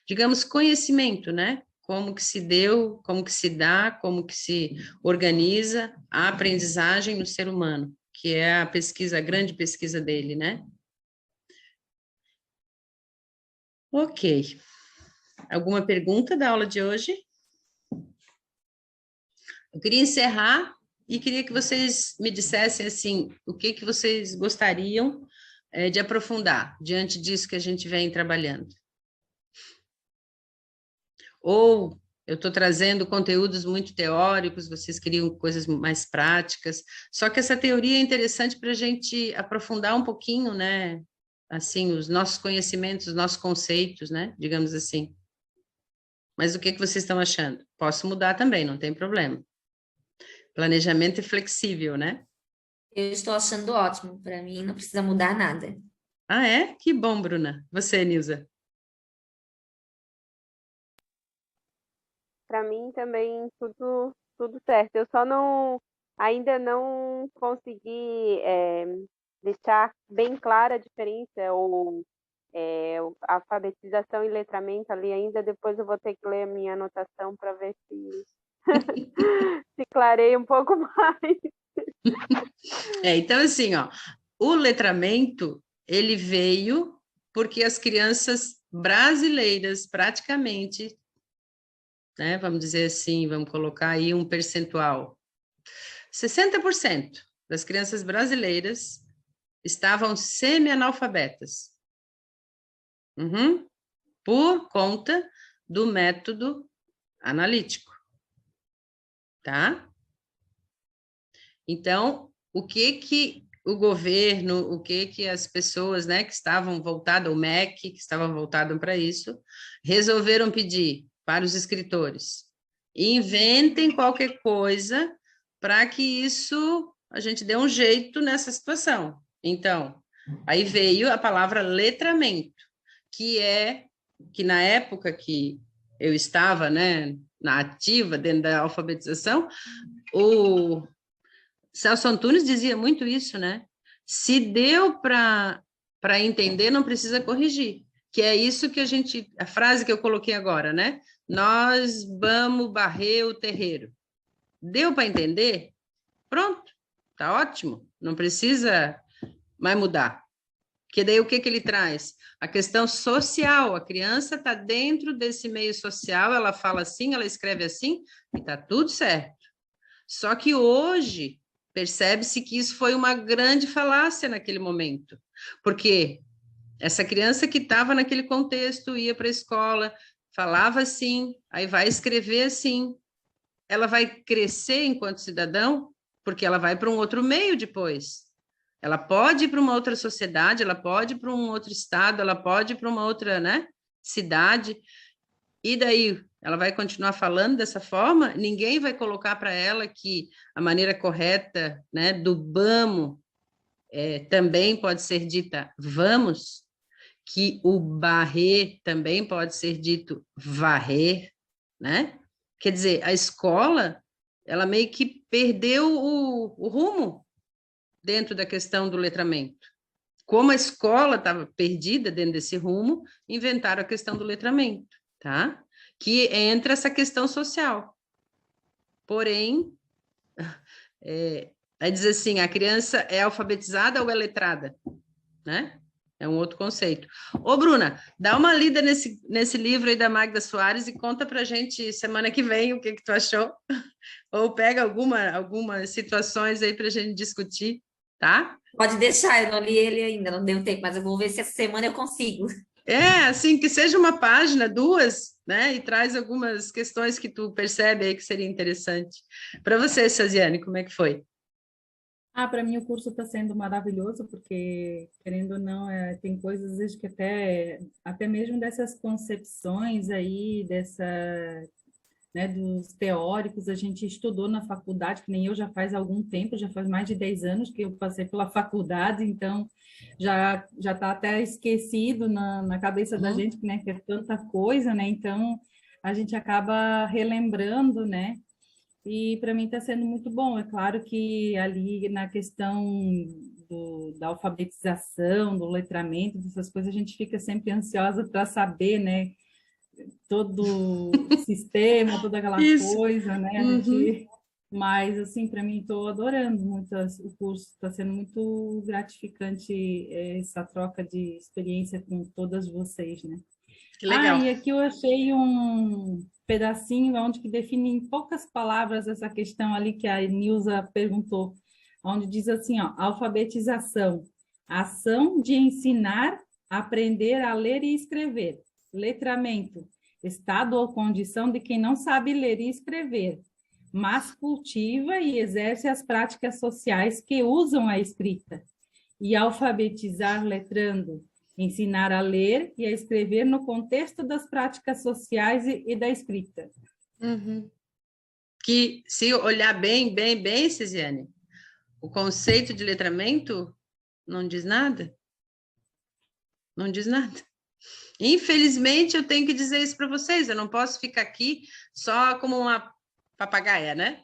A: digamos, conhecimento, né? Como que se deu, como que se dá, como que se organiza a aprendizagem no ser humano, que é a pesquisa, a grande pesquisa dele, né? Ok. Alguma pergunta da aula de hoje? Eu queria encerrar e queria que vocês me dissessem, assim, o que vocês gostariam de aprofundar diante disso que a gente vem trabalhando. Ou eu estou trazendo conteúdos muito teóricos, vocês queriam coisas mais práticas, só que essa teoria é interessante para a gente aprofundar um pouquinho, né, assim, os nossos conhecimentos, os nossos conceitos, né, digamos assim. Mas o que vocês estão achando? Posso mudar também, não tem problema. Planejamento é flexível, né?
C: Eu estou achando ótimo. Para mim, não precisa mudar nada.
A: Ah, é? Que bom, Bruna. Você, Nilza?
D: Para mim também tudo certo. Eu só ainda não consegui deixar bem clara a diferença ou a alfabetização e letramento ali ainda. Depois eu vou ter que ler a minha anotação para ver se se clareia um pouco mais.
A: Então, assim, ó, o letramento, ele veio porque as crianças brasileiras, praticamente, né, vamos dizer assim, vamos colocar aí um percentual, 60% das crianças brasileiras estavam semi-analfabetas. Uhum. Por conta do método analítico, tá? Então, o que o governo, o que as pessoas, né, que estavam voltadas, o MEC, que estavam voltadas para isso, resolveram pedir para os escritores? Inventem qualquer coisa para que isso, a gente dê um jeito nessa situação. Então, aí veio a palavra letramento, que na época que eu estava, né, na ativa, dentro da alfabetização, o Celso Antunes dizia muito isso, né? Se deu para entender, não precisa corrigir. Que é isso que a frase que eu coloquei agora, né? Nós vamos barrer o terreiro. Deu para entender? Pronto, tá ótimo. Não precisa mais mudar. Que daí o que ele traz? A questão social. A criança está dentro desse meio social, ela fala assim, ela escreve assim, e está tudo certo. Só que hoje percebe-se que isso foi uma grande falácia naquele momento, porque essa criança que estava naquele contexto ia para a escola, falava assim, aí vai escrever assim, ela vai crescer enquanto cidadão, porque ela vai para um outro meio depois. Ela pode ir para uma outra sociedade, ela pode ir para um outro estado, ela pode ir para uma outra, né, cidade, e daí ela vai continuar falando dessa forma? Ninguém vai colocar para ela que a maneira correta, né, do vamos também pode ser dita vamos, que o barrer também pode ser dito varrer, né? Quer dizer, a escola, ela meio que perdeu o rumo dentro da questão do letramento. Como a escola estava perdida dentro desse rumo, inventaram a questão do letramento, tá? Que entra essa questão social. Porém, aí diz assim, a criança é alfabetizada ou é letrada, né? É um outro conceito. Ô, Bruna, dá uma lida nesse livro aí da Magda Soares e conta pra gente semana que vem o que tu achou. Ou pega algumas situações aí pra gente discutir, tá?
C: Pode deixar, eu não li ele ainda, não deu tempo, mas eu vou ver se essa semana eu consigo.
A: Assim, que seja uma página, duas, né? E traz algumas questões que tu percebe aí que seria interessante. Para você, Saziane, como é que foi?
B: Para mim o curso está sendo maravilhoso, porque, querendo ou não, tem coisas às vezes, que até mesmo dessas concepções aí, né, dos teóricos, a gente estudou na faculdade, que nem eu já faz algum tempo, já faz mais de 10 anos que eu passei pela faculdade, então já está até esquecido na cabeça da gente, né, que é tanta coisa, né, então a gente acaba relembrando, né, e para mim está sendo muito bom. É claro que ali na questão da alfabetização, do letramento, dessas coisas, a gente fica sempre ansiosa para saber, né, todo o sistema, toda aquela
A: Isso.
B: coisa, né? A gente, mas assim, para mim estou adorando muito o curso, está sendo muito gratificante essa troca de experiência com todas vocês, né?
A: Que legal.
B: E aqui eu achei um pedacinho onde que define em poucas palavras essa questão ali que a Nilza perguntou, onde diz assim, ó, alfabetização, ação de ensinar, aprender a ler e escrever. Letramento, estado ou condição de quem não sabe ler e escrever, mas cultiva e exerce as práticas sociais que usam a escrita. E alfabetizar letrando, ensinar a ler e a escrever no contexto das práticas sociais e da escrita.
A: Que, se olhar bem, Cisiane, o conceito de letramento não diz nada. Não diz nada. Infelizmente, eu tenho que dizer isso para vocês. Eu não posso ficar aqui só como uma papagaia, né?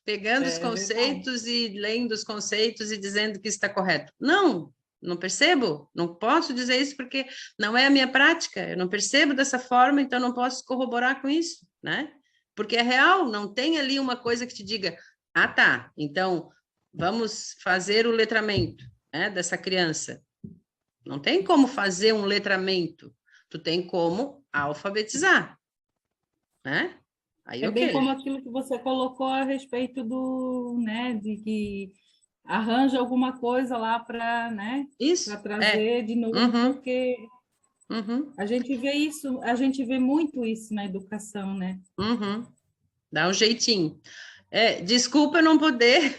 A: Pegando os conceitos e lendo os conceitos e dizendo que está correto. Não percebo. Não posso dizer isso porque não é a minha prática. Eu não percebo dessa forma, então não posso corroborar com isso, né? Porque é real, não tem ali uma coisa que te diga, tá, então vamos fazer o letramento, né, dessa criança. Não tem como fazer um letramento. Tu tem como alfabetizar, né? Aí,
B: bem como aquilo que você colocou a respeito né, de que arranja alguma coisa lá para, né, para trazer de novo, porque
A: Uhum,
B: A gente vê isso, a gente vê muito isso na educação, né?
A: uhum. Dá um jeitinho. Desculpa eu não poder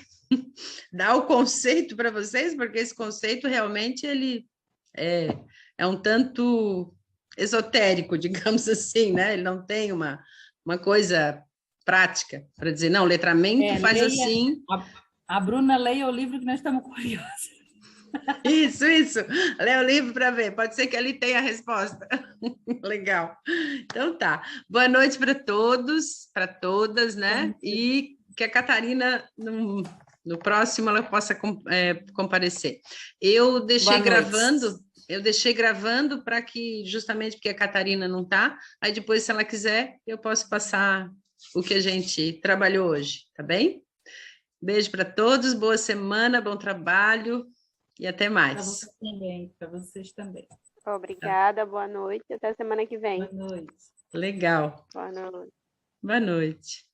A: dar o conceito para vocês, porque esse conceito realmente ele é um tanto esotérico, digamos assim, né? Ele não tem uma coisa prática para dizer, não, letramento faz
B: Leia,
A: assim.
B: a Bruna leia o livro que nós estamos curiosos.
A: Isso. Lê o livro para ver. Pode ser que ali tenha a resposta. Legal. Então tá. Boa noite para todos, para todas, né? E que a Catarina, no próximo, ela possa comparecer. Eu deixei gravando para que, justamente porque a Catarina não está, aí depois, se ela quiser, eu posso passar o que a gente trabalhou hoje, tá bem? Beijo para todos, boa semana, bom trabalho. E até mais.
B: Para vocês também.
D: Obrigada, boa noite. Até semana que vem.
B: Boa noite.
A: Legal.
D: Boa noite.
A: Boa noite.